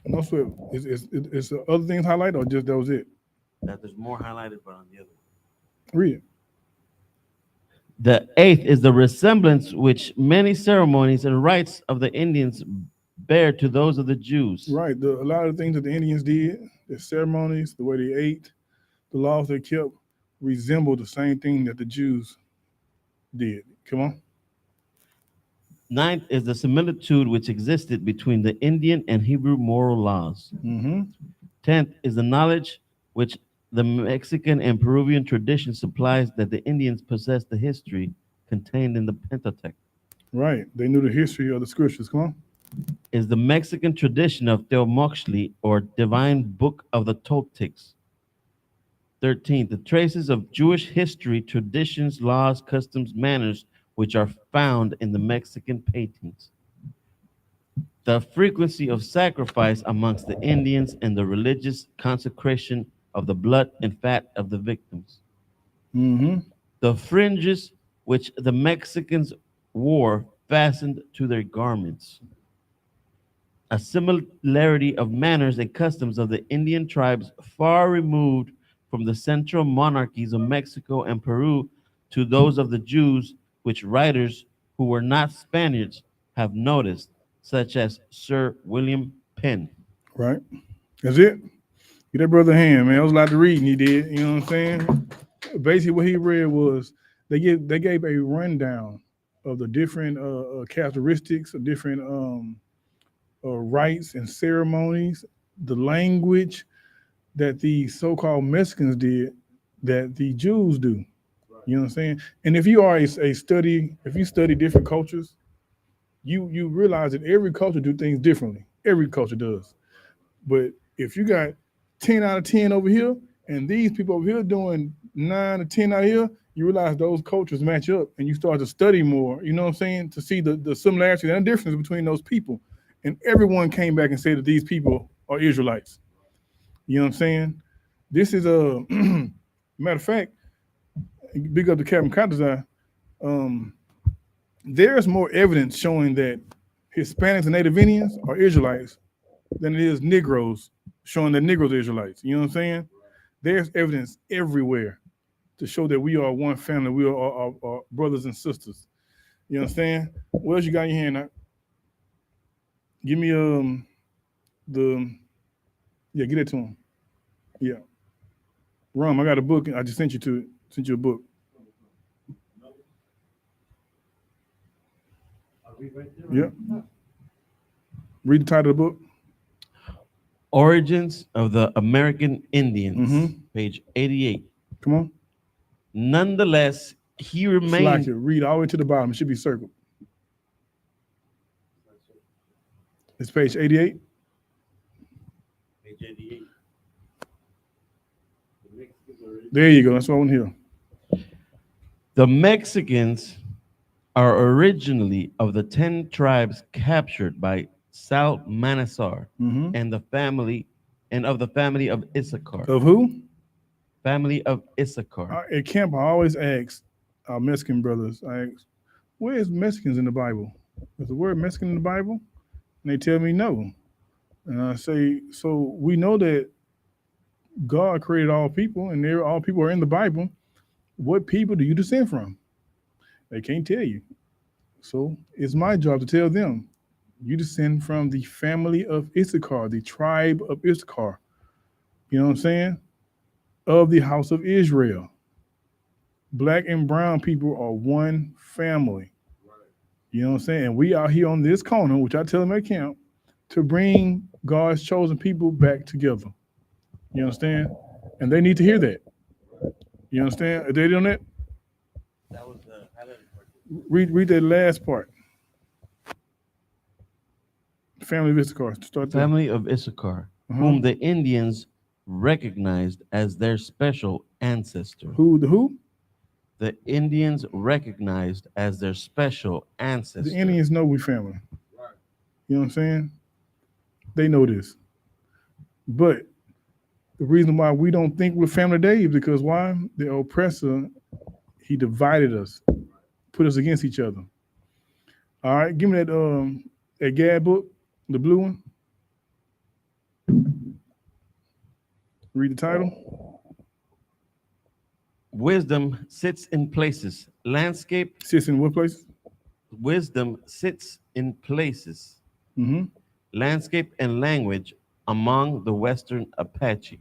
No sweat. Is the other things highlighted or just that was it? That there's more highlighted, but on the other. Read it. The eighth is the resemblance which many ceremonies and rites of the Indians bear to those of the Jews. Right. A lot of the things that the Indians did, their ceremonies, the way they ate, the laws they kept, resembled the same thing that the Jews did. Come on. Ninth is the similitude which existed between the Indian and Hebrew moral laws. Mm-hmm. 10th is the knowledge which the Mexican and Peruvian tradition supplies that the Indians possessed the history contained in the Pentateuch. Right. They knew the history of the scriptures. Come on. Is the Mexican tradition of Teomoxtli, or divine book of the Toltecs. 13th, the traces of Jewish history, traditions, laws, customs, manners, which are found in the Mexican paintings. The frequency of sacrifice amongst the Indians and the religious consecration of the blood and fat of the victims. Mm-hmm. The fringes which the Mexicans wore fastened to their garments. a similarity of manners and customs of the Indian tribes far removed from the central monarchies of Mexico and Peru to those of the Jews, which writers who were not Spaniards have noticed, such as Sir William Penn. Right. That's it. Get that brother a hand, man. That was a lot to read, and he did. You know what I'm saying? Basically, what he read was they gave a rundown of the different characteristics of different rites and ceremonies, the language that the so-called Mexicans did that the Jews do. You know what I'm saying? And if you are if you study different cultures, you realize that every culture do things differently. Every culture does. But if you got 10 out of 10 over here, and these people over here doing 9 or 10 out here, you realize those cultures match up, and you start to study more, you know what I'm saying, to see the similarities and the difference between those people. And everyone came back and said that these people are Israelites. You know what I'm saying? This is a matter of fact, big up to Captain Contazai. There's more evidence showing that Hispanics and Native Indians are Israelites than it is Negroes showing that Negroes are Israelites. You know what I'm saying? There's evidence everywhere to show that we are one family. We are brothers and sisters. You understand? What else you got in your hand now? Give me get it to him. Yeah. Rum, I got a book. I just sent you a book. Yep. Read the title of the book. Origins of the American Indians, Mhm. page 88. Come on. Nonetheless, he Like remained. it. Read all the way to the bottom. It should be circled. It's page 88. Page 88. There you go. That's what I want to hear. The Mexicans are originally of the 10 tribes captured by Salmanasar Mhm. and the family of Issachar. Of who? Family of Issachar. At camp, I always ask our Mexican brothers, I ask, where is Mexicans in the Bible? Is the word Mexican in the Bible? And they tell me no. And I say, so we know that God created all people and all people are in the Bible. What people do you descend from? They can't tell you. So it's my job to tell them, you descend from the family of Issachar, the tribe of Issachar. You know what I'm saying? Of the house of Israel. Black and brown people are one family. You know what I'm saying? And we are here on this corner, which I tell them at camp, to bring God's chosen people back together. You understand? And they need to hear that. You understand? Are they doing that? That was the highlighted part. Read that last part. Family of Issachar. Start there. Family of Issachar, Uh-huh. whom the Indians recognized as their special ancestor. Who? The Indians recognized as their special ancestor. The Indians know we family. You know what I'm saying? They know this. But the reason why we don't think we're family today is because why? The oppressor, he divided us, put us against each other. All right, give me that Gad book, the blue one. Read the title. Wisdom sits in places. Landscape. Sits in what place? Wisdom sits in places. Mm-hmm. Landscape and language among the Western Apache.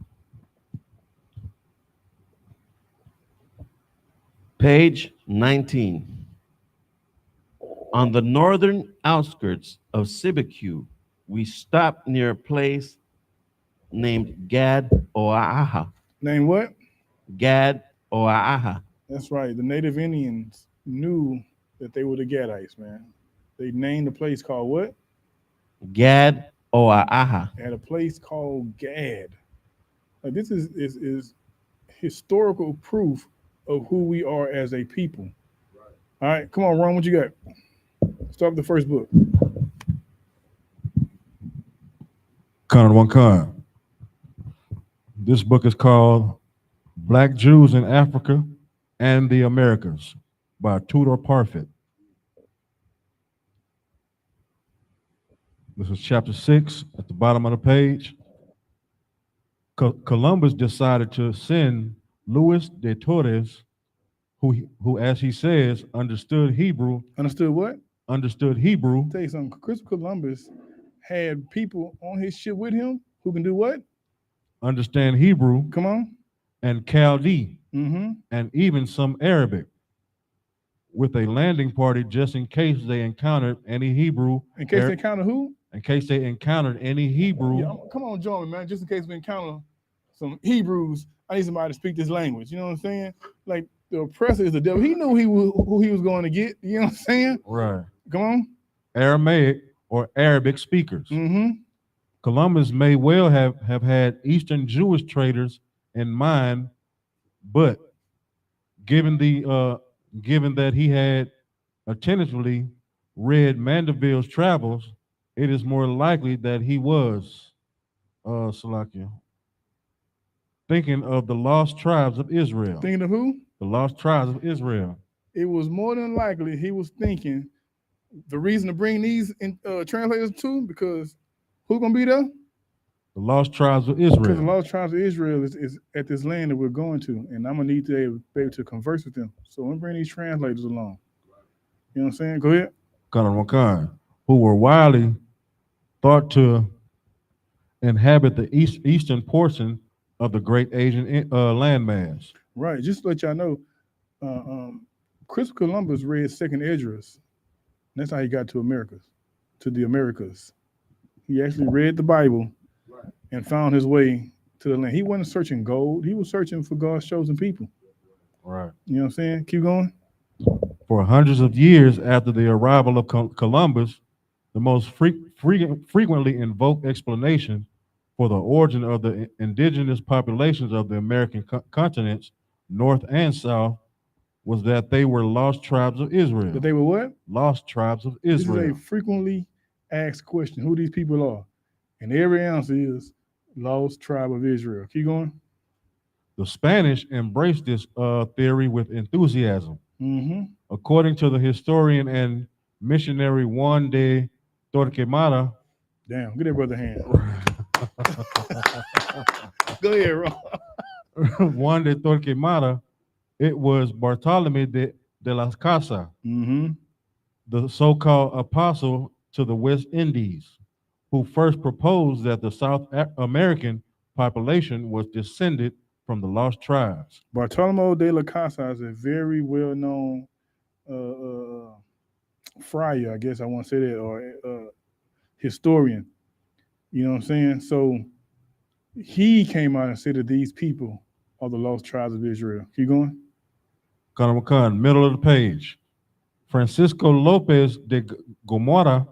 Page 19. On the northern outskirts of Sibiku, we stopped near a place named Gad Oaha. Name what? Gad Oaha. That's right. The native Indians knew that they were the Gadites, man. They named the place called what? Gad Oaha. They had a place called Gad. Like this is historical proof of who we are as a people. All right, come on, Ron, what you got? Start with the first book. Con one con. This book is called Black Jews in Africa and the Americas by Tudor Parfit. This is chapter 6 at the bottom of the page. Columbus decided to send Luis de Torres, who, as he says, understood Hebrew. Understood what? Understood Hebrew. I'll tell you something. Christopher Columbus had people on his ship with him who can do what? Understand Hebrew. Come on. And Chaldee. Mm-hmm. And even some Arabic, with a landing party just in case they encountered any Hebrew. In case they encountered who? In case they encountered any Hebrew. Yeah, come on, join me, man. Just in case we encounter some Hebrews, I need somebody to speak this language. You know what I'm saying? Like the oppressor is the devil. He knew who he was going to get. You know what I'm saying? Right. Come on. Aramaic or Arabic speakers. Mm-hmm. Columbus may well have had Eastern Jewish traders in mind, but given that he had attentively read Mandeville's travels, it is more likely that he was Salakia, thinking of the lost tribes of Israel. Thinking of who? The lost tribes of Israel. It was more than likely he was thinking the reason to bring these translators to, because who's gonna be there? The lost tribes of Israel. Because the lost tribes of Israel is at this land that we're going to, and I'm gonna need to be able to converse with them. So I'm gonna bring these translators along. You know what I'm saying? Go ahead. Who were widely thought to inhabit the eastern portion of the great Asian landmass. Right. Just to let y'all know, Christopher Columbus read Second Esdras. That's how he got to the Americas. He actually read the Bible and found his way to the land. He wasn't searching gold. He was searching for God's chosen people. Right. You know what I'm saying? Keep going. For hundreds of years after the arrival of Columbus, the most frequently invoked explanation for the origin of the indigenous populations of the American continents, North and South, was that they were lost tribes of Israel. That they were what? Lost tribes of Israel. This is a frequently asked question, who these people are. And every answer is lost tribe of Israel. Keep going. The Spanish embraced this theory with enthusiasm. Mm-hmm. According to the historian and missionary Juan de Torquemada. Damn, get that brother a hand. Go ahead, Ron. Juan de Torquemada, it was Bartolome de las Casas, the so-called apostle to the West Indies, who first proposed that the South American population was descended from the lost tribes. Bartolome de las Casas is a very well-known friar, I guess I want to say that, or historian. You know what I'm saying? So he came out and said that these people are the lost tribes of Israel. Keep going. Middle of the page. Francisco Lopez de Gomora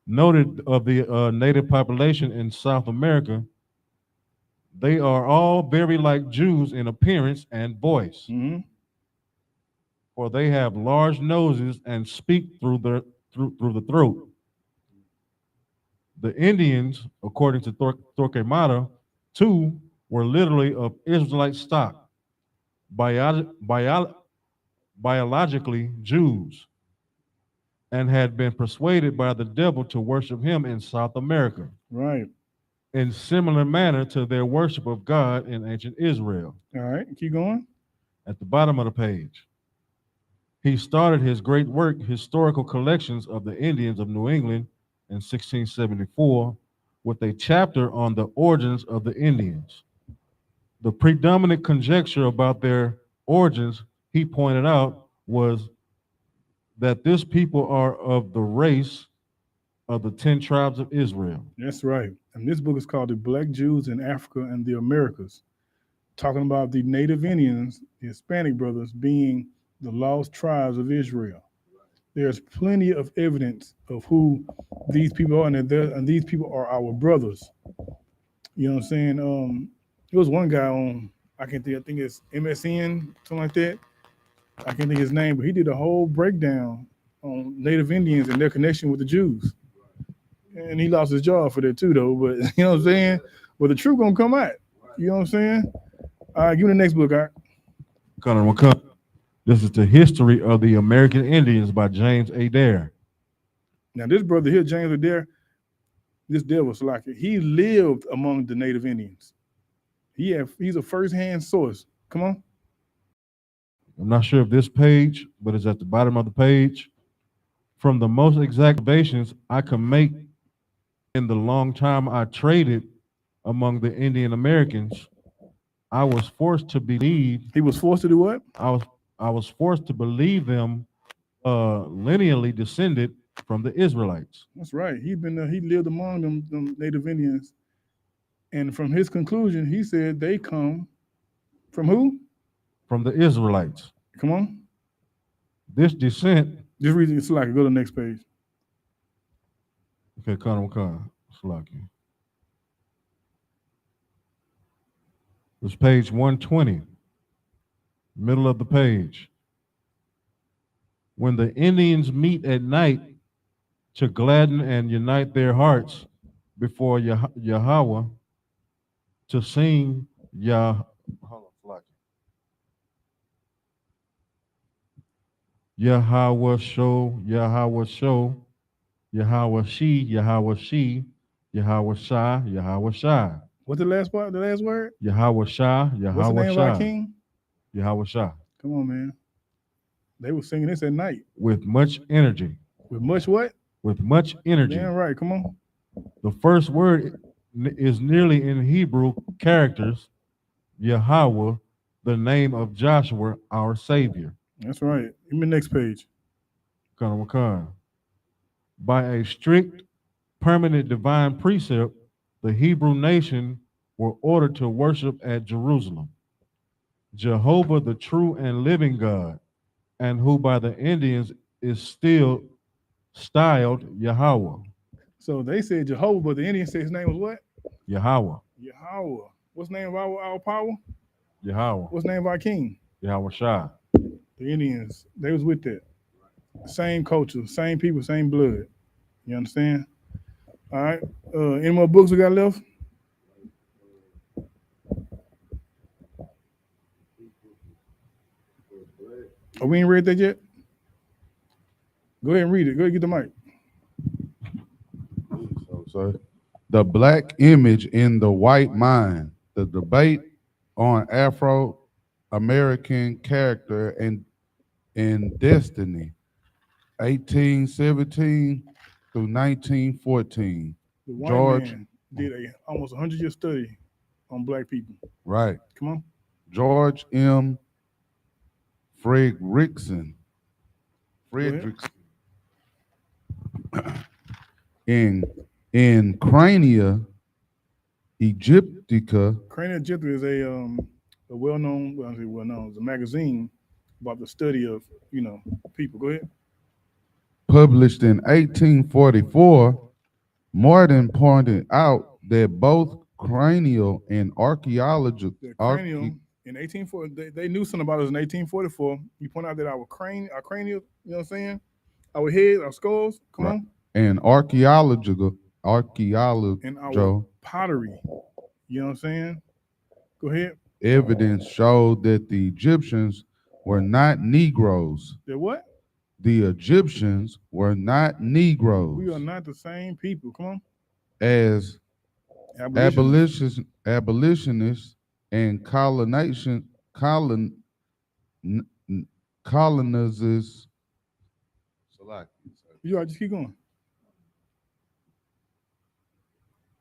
noted of the native population in South America, they are all very like Jews in appearance and voice. Mm-hmm. For they have large noses and speak through the throat. The Indians, according to Torquemada, too, were literally of Israelite stock, biologically Jews, and had been persuaded by the devil to worship him in South America. Right. In similar manner to their worship of God in ancient Israel. All right, keep going. At the bottom of the page. He started his great work, Historical Collections of the Indians of New England, in 1674, with a chapter on the origins of the Indians. The predominant conjecture about their origins, he pointed out, was that this people are of the race of the 10 tribes of Israel. That's right. And this book is called The Black Jews in Africa and the Americas, talking about the native Indians, the Hispanic brothers, being the lost tribes of Israel. There's plenty of evidence of who these people are, and these people are our brothers. You know what I'm saying? There was one guy on, I think it's MSN, something like that. I can't think his name, but he did a whole breakdown on native Indians and their connection with the Jews. And he lost his job for that too, though. But you know what I'm saying? But the truth gonna come out. You know what I'm saying? All right, give me the next book, all right? This is the History of the American Indians by James Adair. Now, this brother here, James Adair, this devil Salaki, he lived among the native Indians. He's a first-hand source. Come on. I'm not sure if this page, but it's at the bottom of the page. From the most exact observations I can make in the long time I traded among the Indian Americans, I was forced to believe. He was forced to do what? I was forced to believe them lineally descended from the Israelites. That's right. He lived among them native Indians. And from his conclusion, he said they come from who? From the Israelites. Come on. This descent. Just read it, Salaki. Go to the next page. Okay, Khan. Salaki. It's page 120, middle of the page. When the Indians meet at night to gladden and unite their hearts before Yahweh, to sing Yahweh show, Yahweh show, Yahweh she, Yahweh she, Yahweh Shah, Yahweh Shah. What's the last part? The last word? Yahweh Shah, Yahweh Shah. What's the name of our king? Yahweh Shah. Come on, man. They were singing this at night. With much energy. With much what? With much energy. Damn right. Come on. The first word is nearly in Hebrew characters, Yahweh, the name of Joshua, our Savior. That's right. Give me the next page. By a strict, permanent divine precept, the Hebrew nation were ordered to worship at Jerusalem. Jehovah, the true and living God, and who by the Indians is still styled Yahweh. So they said Jehovah, but the Indians said his name was what? Yahweh. Yahweh. What's the name of our power? Yahweh. What's the name of our king? Yahweh Shah. The Indians, they was with that. Same culture, same people, same blood. You understand? All right. Any more books we got left? Oh, we ain't read that yet? Go ahead and read it. Go ahead and get the mic. So, the black image in the white mind, the debate on Afro-American character and destiny, 1817 through 1914. The white George man did a almost 100-year study on black people. Right. Come on. George M. Fredrickson. In Crania Egyptica. Crania Egyptica is a well-known, it's a magazine about the study of, people. Go ahead. Published in 1844, Martin pointed out that both cranial and archaeological. The cranial in 1840, they knew something about us in 1844. You point out that our cranial, you know what I'm saying? Our head, our skulls, come on. And archaeological. And our pottery, you know what I'm saying? Go ahead. Evidence showed that the Egyptians were not Negroes. They're what? The Egyptians were not Negroes. We are not the same people. Come on. As abolitionists and colonizers. You all just keep going.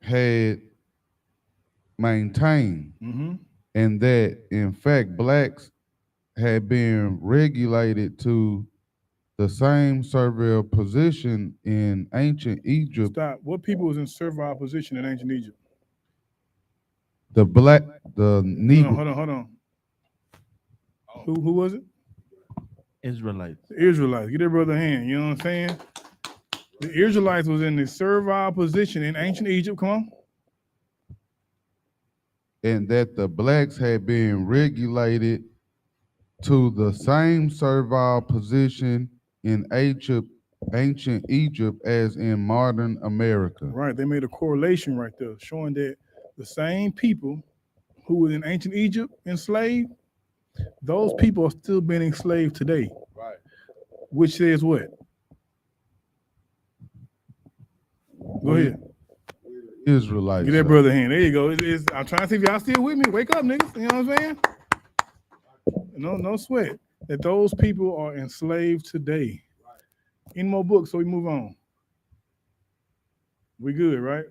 Had maintained, and that in fact blacks had been regulated to the same servile position in ancient Egypt. Stop. What people was in servile position in ancient Egypt? The Negro. Hold on. Who was it? Israelites. The Israelites. Get their brother a hand. You know what I'm saying? The Israelites was in the servile position in ancient Egypt. Come on. And that the blacks had been regulated to the same servile position in ancient Egypt as in modern America. Right. They made a correlation right there, showing that the same people who were in ancient Egypt enslaved, those people are still being enslaved today. Right. Which says what? Go ahead. Israelites. Get that brother hand. There you go. I'm trying to see if y'all still with me. Wake up, niggas. You know what I'm saying? No sweat. That those people are enslaved today. Any more books, so we move on. We good, right?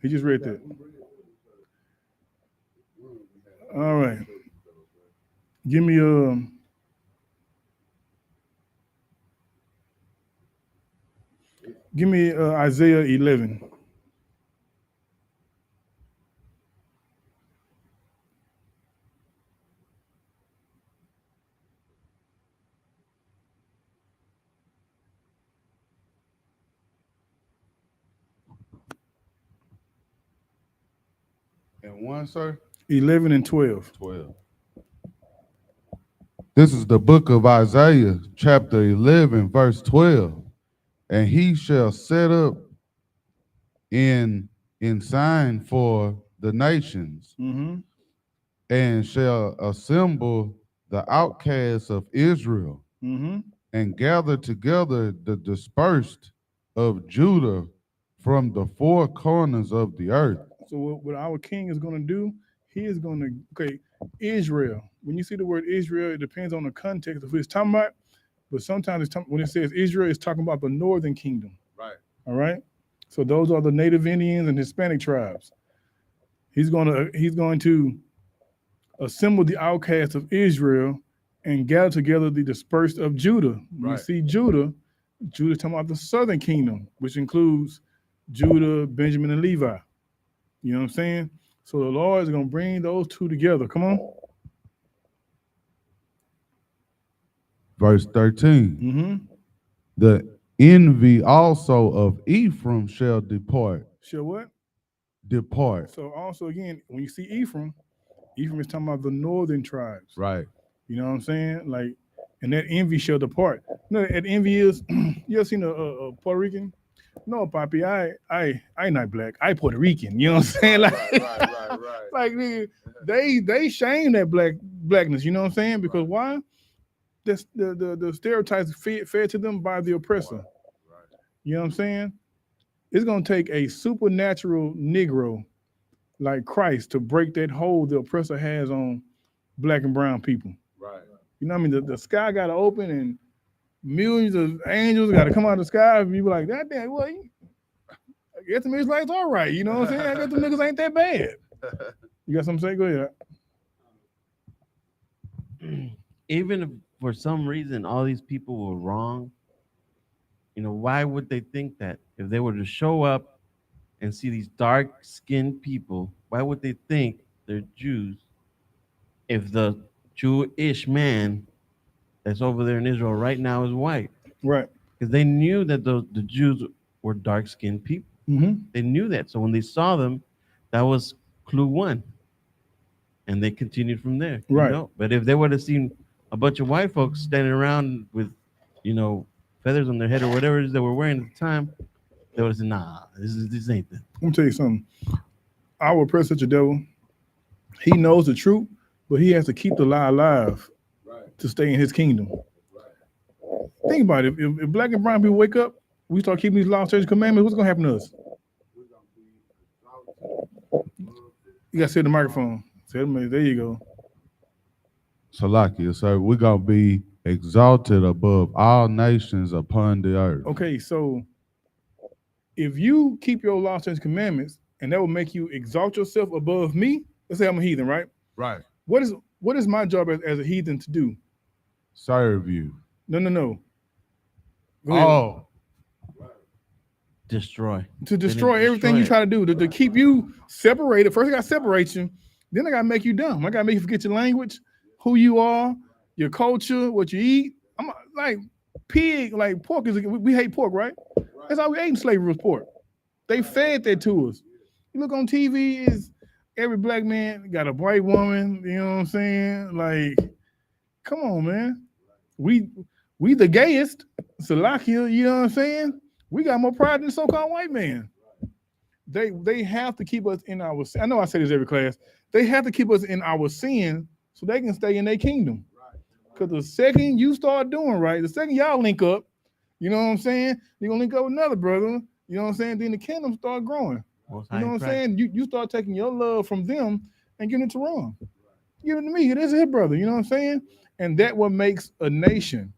He just read that. All right. Give me Isaiah 11. And one, sir? 11 and 12. 12. This is the book of Isaiah, chapter 11, verse 12. And he shall set up in sign for the nations, Mm-hmm. and shall assemble the outcasts of Israel, Mm-hmm. and gather together the dispersed of Judah from the four corners of the earth. So what our king is going to do, he is going to, Israel. When you see the word Israel, it depends on the context of who it's talking about. But sometimes when it says Israel, it's talking about the northern kingdom. Right. All right. So those are the native Indians and Hispanic tribes. He's going to assemble the outcasts of Israel and gather together the dispersed of Judah. When you see Judah's talking about the southern kingdom, which includes Judah, Benjamin, and Levi. You know what I'm saying? So the Lord is going to bring those two together. Come on. Verse 13. Mm-hmm. The envy also of Ephraim shall depart. Shall what? Depart. So also again, when you see Ephraim is talking about the northern tribes. Right. You know what I'm saying? Like, and that envy shall depart. You know, that envy is, you ever seen a Puerto Rican? No, Papi, I not black. I Puerto Rican. You know what I'm saying? Like, Right. like nigga, they shame that blackness. You know what I'm saying? Because why? That's the stereotypes fed to them by the oppressor. Right. You know what I'm saying? It's gonna take a supernatural Negro like Christ to break that hold the oppressor has on black and brown people. Right. You know what I mean? The sky got to open and millions of angels got to come out of the sky. And you be like, that damn, well, I guess the Israelites all right. You know what I'm saying? I guess the niggas ain't that bad. You got something to say? Go ahead. Even if for some reason all these people were wrong, why would they think that? If they were to show up and see these dark-skinned people, why would they think they're Jews if the Jewish man that's over there in Israel right now is white? Right. Because they knew that the Jews were dark-skinned people. Mm-hmm. They knew that. So when they saw them, that was clue one. And they continued from there. Right. But if they would have seen a bunch of white folks standing around with, feathers on their head or whatever it is they were wearing at the time, they would have said, nah, this ain't that. Let me tell you something. Our oppressor, such a devil, he knows the truth, but he has to keep the lie alive to stay in his kingdom. Think about it. If black and brown people wake up, we start keeping these laws, statutes, commandments, what's going to happen to us? You got to say the microphone. There you go. Salakia, sir, we're going to be exalted above all nations upon the earth. Okay, so if you keep your laws, statutes, commandments, and that will make you exalt yourself above me, let's say I'm a heathen, right? Right. What is my job as a heathen to do? Serve you. No. Oh. Destroy. To destroy everything you try to do, to keep you separated. First I got to separate you, then I got to make you dumb. I got to make you forget your language, who you are, your culture, what you eat. I'm like pig, like pork is, we hate pork, right? That's all we ate in slavery was pork. They fed that to us. You look on TV, is every black man got a white woman, you know what I'm saying? Like, come on, man. We the gayest, Salakia, you know what I'm saying? We got more pride than the so-called white man. They have to keep us in our, I know I say this every class, they have to keep us in our sin so they can stay in their kingdom. Because the second you start doing right, the second y'all link up, You know what I'm saying? You're gonna link up with another brother. You know what I'm saying? Then the kingdom start growing. Most You High know what I'm Christ. saying? You start taking your love from them and giving it to Ron. Give it to me. This is his brother. You know what I'm saying? And that what makes a nation.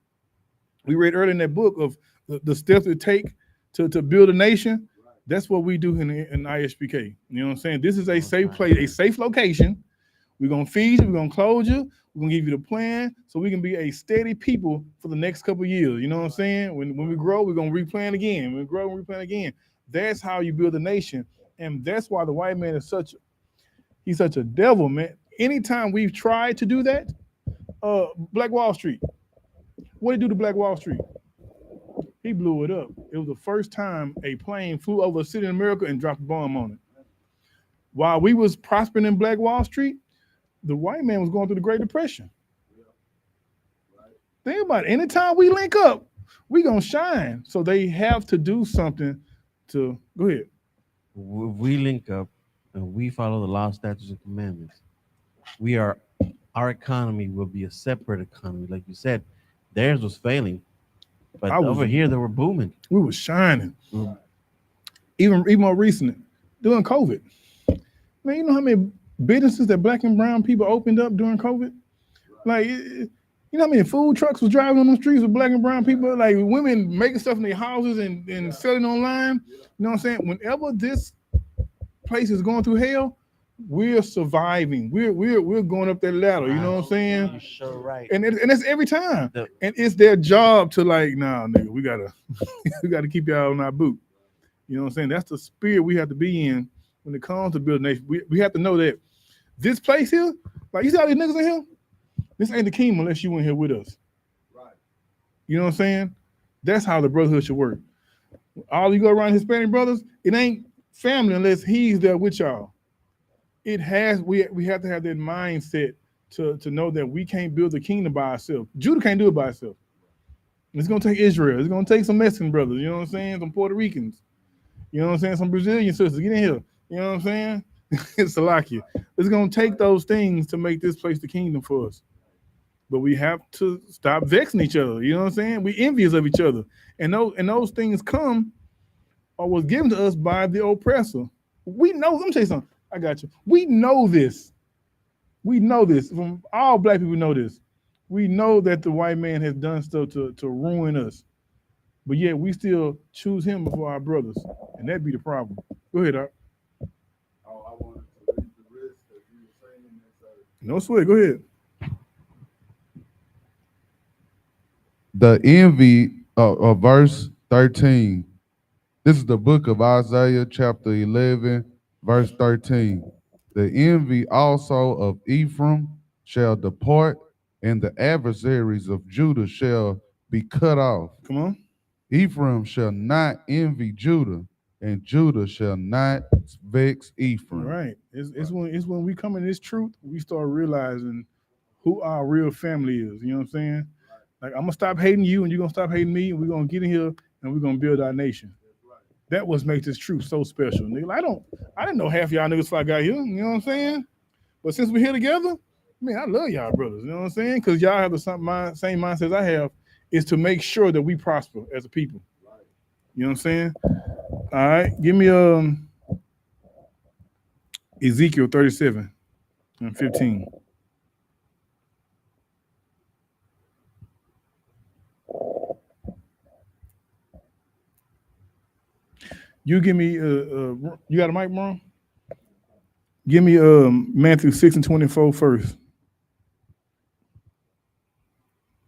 We read earlier in that book of the steps it take to build a nation. That's what we do in ISUPK. You know what I'm saying? This is a safe place, a safe location. We're gonna feed you, we're gonna clothe you, we're gonna give you the plan so we can be a steady people for the next couple of years. You know what I'm saying? When we grow, we're gonna replant again. When we grow, we replant again. That's how you build a nation. And that's why the white man is he's such a devil, man. Anytime we've tried to do that, Black Wall Street. What did he do to Black Wall Street? He blew it up. It was the first time a plane flew over a city in America and dropped a bomb on it. While we was prospering in Black Wall Street, the white man was going through the Great Depression. Think about it. Anytime we link up, we gonna shine. So they have to do something to go ahead. If we link up and we follow the law, statutes, and commandments, our economy will be a separate economy. Like you said, theirs was failing, but over here they were booming. We were shining. Even more recent, during COVID. Man, you know how many businesses that black and brown people opened up during COVID? Like, you know how many food trucks was driving on the streets with black and brown people? Like women making stuff in their houses and selling online. You know what I'm saying? Whenever this place is going through hell, we're surviving. We're going up that ladder. You know what I'm saying? You're sure right. And it's every time. And it's their job to like, nah, nigga, we gotta keep y'all on our boot. You know what I'm saying? That's the spirit we have to be in when it comes to building nation. We have to know that this place here, like you see all these niggas in here, this ain't the kingdom unless you in here with us. Right. You know what I'm saying? That's how the brotherhood should work. All you go around Hispanic brothers, it ain't family unless he's there with y'all. We have to have that mindset to know that we can't build the kingdom by ourselves. Judah can't do it by itself. It's gonna take Israel. It's gonna take some Mexican brothers. You know what I'm saying? Some Puerto Ricans. You know what I'm saying? Some Brazilian sisters. Get in here. You know what I'm saying? It's Salakia. It's gonna take those things to make this place the kingdom for us. But we have to stop vexing each other. You know what I'm saying? We envious of each other. And those things come or was given to us by the oppressor. We know, let me tell you something. I got you. We know this. We know this. From all black people know this. We know that the white man has done stuff to ruin us. But yet we still choose him before our brothers. And that'd be the problem. Go ahead, Art. Oh, I wanted to read the rest that you were saying. No sweat. Go ahead. The envy of verse 13. This is the book of Isaiah, chapter 11, verse 13. The envy also of Ephraim shall depart, and the adversaries of Judah shall be cut off. Come on. Ephraim shall not envy Judah, and Judah shall not vex Ephraim. Right. It's when we come in this truth, we start realizing who our real family is. You know what I'm saying? Like, I'm gonna stop hating you, and you're gonna stop hating me, and we're gonna get in here and we're gonna build our nation. That what makes this truth so special. Nigga, I didn't know half y'all niggas before I got here. You know what I'm saying? But since we're here together, man, I love y'all brothers. You know what I'm saying? Because y'all have the same mindset I have, is to make sure that we prosper as a people. You know what I'm saying? All right, give me Ezekiel 37 and 15. You give me you got a mic, Ron? Give me Matthew 6 and 24 first.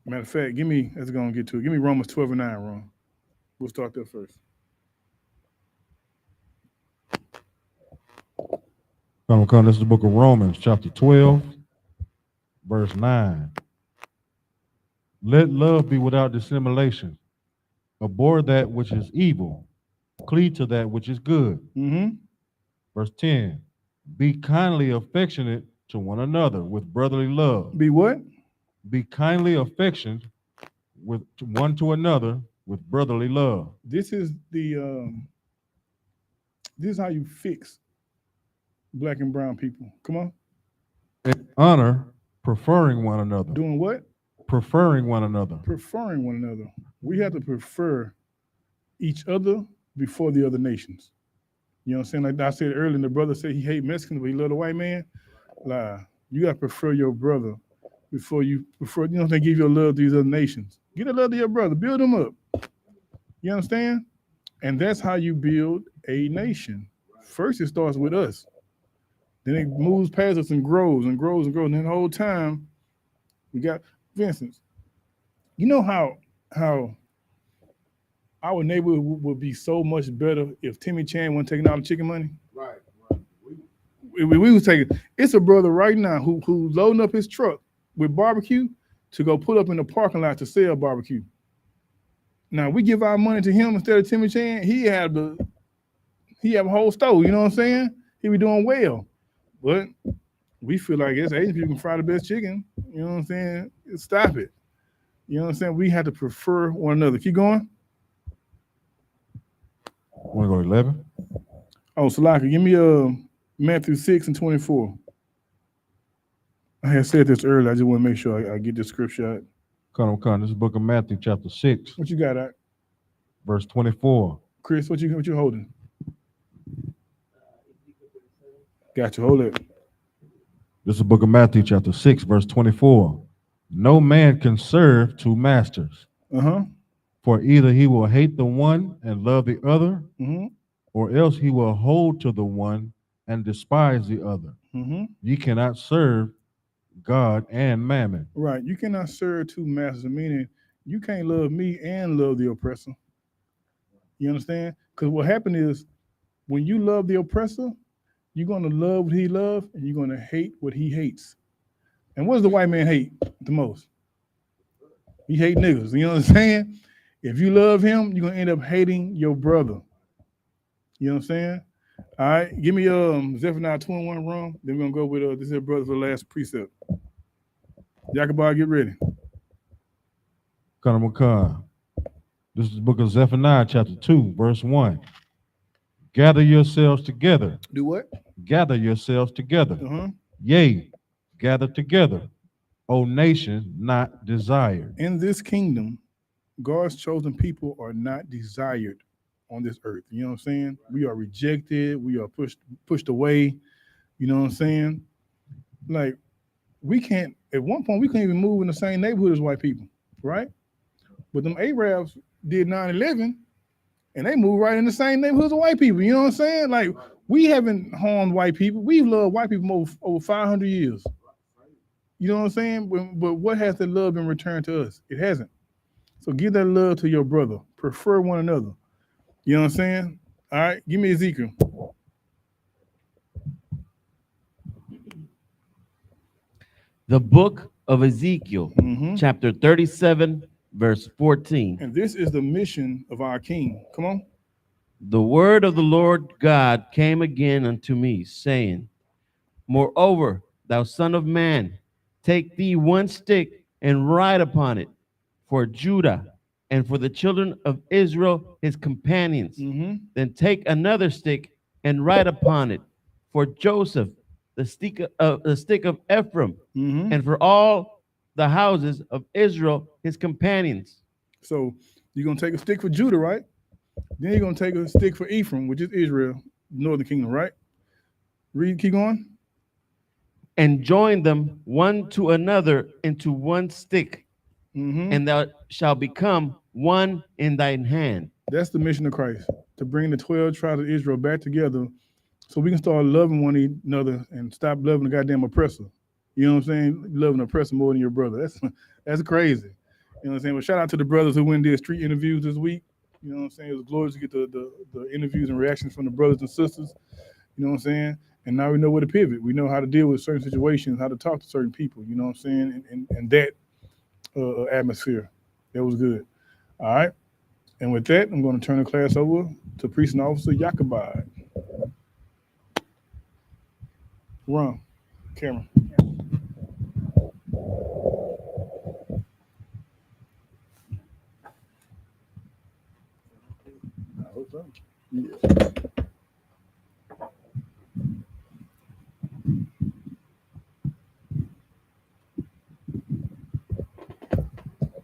Matter of fact, let's go and get to it. Give me Romans 12 and 9, Ron. We'll start there first. Come. This is the book of Romans, chapter 12, verse 9. Let love be without dissimulation. Abhor that which is evil. Cleave to that which is good. Mm-hmm. Verse 10. Be kindly affectionate to one another with brotherly love. Be what? Be kindly affectioned with one to another with brotherly love. This is how you fix black and brown people. Come on. And honor, preferring one another. Doing what? Preferring one another. Preferring one another. we have to prefer each other before the other nations. You know what I'm saying? Like I said earlier, the brother said he hate Mexicans, but he love the white man. Lie. You gotta prefer your brother before you prefer. You know, they give your love to these other nations. Get a love to your brother. Build them up. You understand? And that's how you build a nation. First, it starts with us. Then it moves past us and grows and grows and grows. And the whole time, we got, for instance, you know how our neighborhood would be so much better if Timmy Chan wasn't taking all the chicken money? Right. We was taking. It's a brother right now who loading up his truck with barbecue to go pull up in the parking lot to sell barbecue. Now we give our money to him instead of Timmy Chan. He have a whole store. You know what I'm saying? He be doing well, but we feel like it's Asian people can fry the best chicken. You know what I'm saying? Stop it. You know what I'm saying? We have to prefer one another. Keep going. Want to go 11? Oh, Salaka, give me Matthew 6:24. I had said this earlier. I just want to make sure I get the scripture out. Come on. This is the book of Matthew, chapter 6, What you got out? verse 24. Chris, what you holding? Got you. Hold it. This is the book of Matthew, chapter 6, verse 24. No man can serve two masters, Uh-huh. for either he will hate the one and love the other, Mm-hmm. or else he will hold to the one and despise the other. Mm-hmm. Ye cannot serve God and mammon. Right. You cannot serve two masters, meaning you can't love me and love the oppressor. You understand? Because what happened is when you love the oppressor, you're going to love what he loves and you're going to hate what he hates. And what does the white man hate the most? He hate niggas. You know what I'm saying? If you love him, you're going to end up hating your brother. You know what I'm saying? All right. Give me Zephaniah 21 wrong. Then we're going to go with this here brother for the last precept. Yakabar, get ready. Kanamakan. This is the book of Zephaniah, chapter 2, verse 1. Gather yourselves together. Do what? Gather yourselves together. Uh-huh. Yea, gather together, O nation not desired. In this kingdom, God's chosen people are not desired on this earth. You know what I'm saying? We are rejected. We are pushed away. You know what I'm saying? Like, we can't, at one point, we couldn't even move in the same neighborhood as white people, right? But them Arabs did 9/11, and they moved right in the same neighborhood as white people. You know what I'm saying? Like, we haven't harmed white people. We've loved white people over 500 years. You know what I'm saying? But what has the love been returned to us? It hasn't. So give that love to your brother. Prefer one another. You know what I'm saying? All right, give me Ezekiel. The book of Ezekiel, Mm-hmm. chapter 37, verse 14. And this is the mission of our King. Come on. The word of the Lord God came again unto me, saying, Moreover, thou son of man, take thee one stick and write upon it for Judah and for the children of Israel his companions. Mm-hmm. Then take another stick and write upon it for Joseph, the stick of Ephraim, Mm-hmm. and for all the houses of Israel his companions. So you're going to take a stick for Judah, right? Then you're going to take a stick for Ephraim, which is Israel, northern kingdom, right? Read, keep going. And join them one to another into one stick, Mm-hmm. and thou shalt become one in thine hand. That's the mission of Christ, to bring the 12 tribes of Israel back together so we can start loving one another and stop loving the goddamn oppressor. You know what I'm saying? Loving the oppressor more than your brother. That's crazy. You know what I'm saying? Well, shout out to the brothers who went and did street interviews this week. You know what I'm saying? It was glorious to get the interviews and reactions from the brothers and sisters. You know what I'm saying? And now we know where to pivot. We know how to deal with certain situations, how to talk to certain people. You know what I'm saying? And that atmosphere. That was good. All right. And with that, I'm going to turn the class over to Priest and Officer Yakabad. Ron, camera. I hope so. Yeah.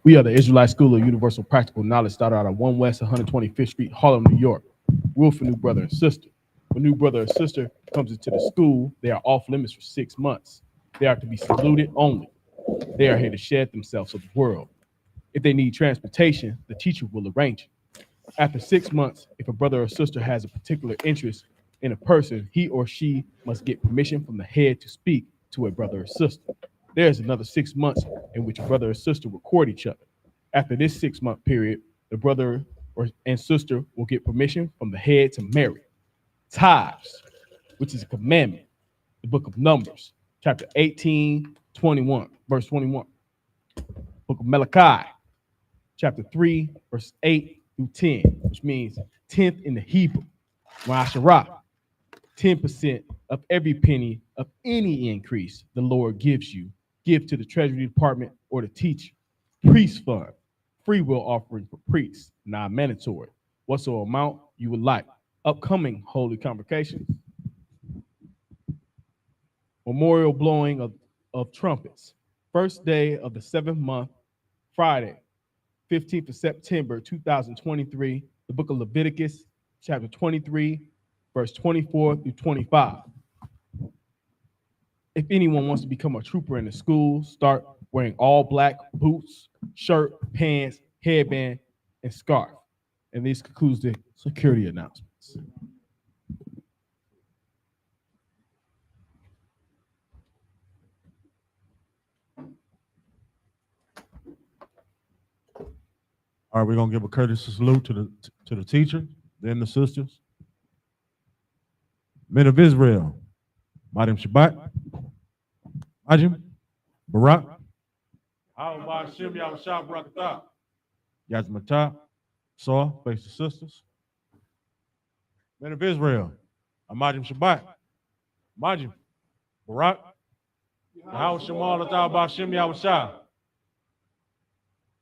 We are the Israelite School of Universal Practical Knowledge, started out at 1 West 125th Street, Harlem, New York. Rule for new brother and sister. When new brother or sister comes into the school, they are off limits for 6 months. They are to be saluted only. They are here to shed themselves of the world. If they need transportation, the teacher will arrange it. After 6 months, if a brother or sister has a particular interest in a person, he or she must get permission from the head to speak to a brother or sister. There's another 6 months in which brother or sister will court each other. After this 6-month period, the brother and sister will get permission from the head to marry. Tithes, which is a commandment, the book of Numbers, chapter 18, 21, verse 21. Book of Malachi, chapter 3, verse 8 through 10, which means 10th in the Hebrew. Ma'asharah, 10% of every penny of any increase the Lord gives you, give to the Treasury Department or the teacher. Priest fund, free will offering for priests, non-mandatory. Whatsoever amount you would like. Upcoming holy convocations. Memorial blowing of trumpets. First day of the 7th month, Friday, 15th of September, 2023, the book of Leviticus, chapter 23, verse 24 through 25. If anyone wants to become a trooper in the school, start wearing all black boots, shirt, pants, headband, and scarf. And this concludes the security announcements. All right, we're gonna give a courtesy salute to the teacher, then the sisters. Men of Israel, Madim Shabbat, Ajim, Barak, How Shem Yahushua Barakatah, Yazmatah, Saw, face the sisters. Men of Israel, Amadim Shabbat, Majim, Barak, How Shemal Atah Bashem Yahushua,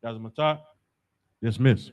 Yazmatah, dismiss.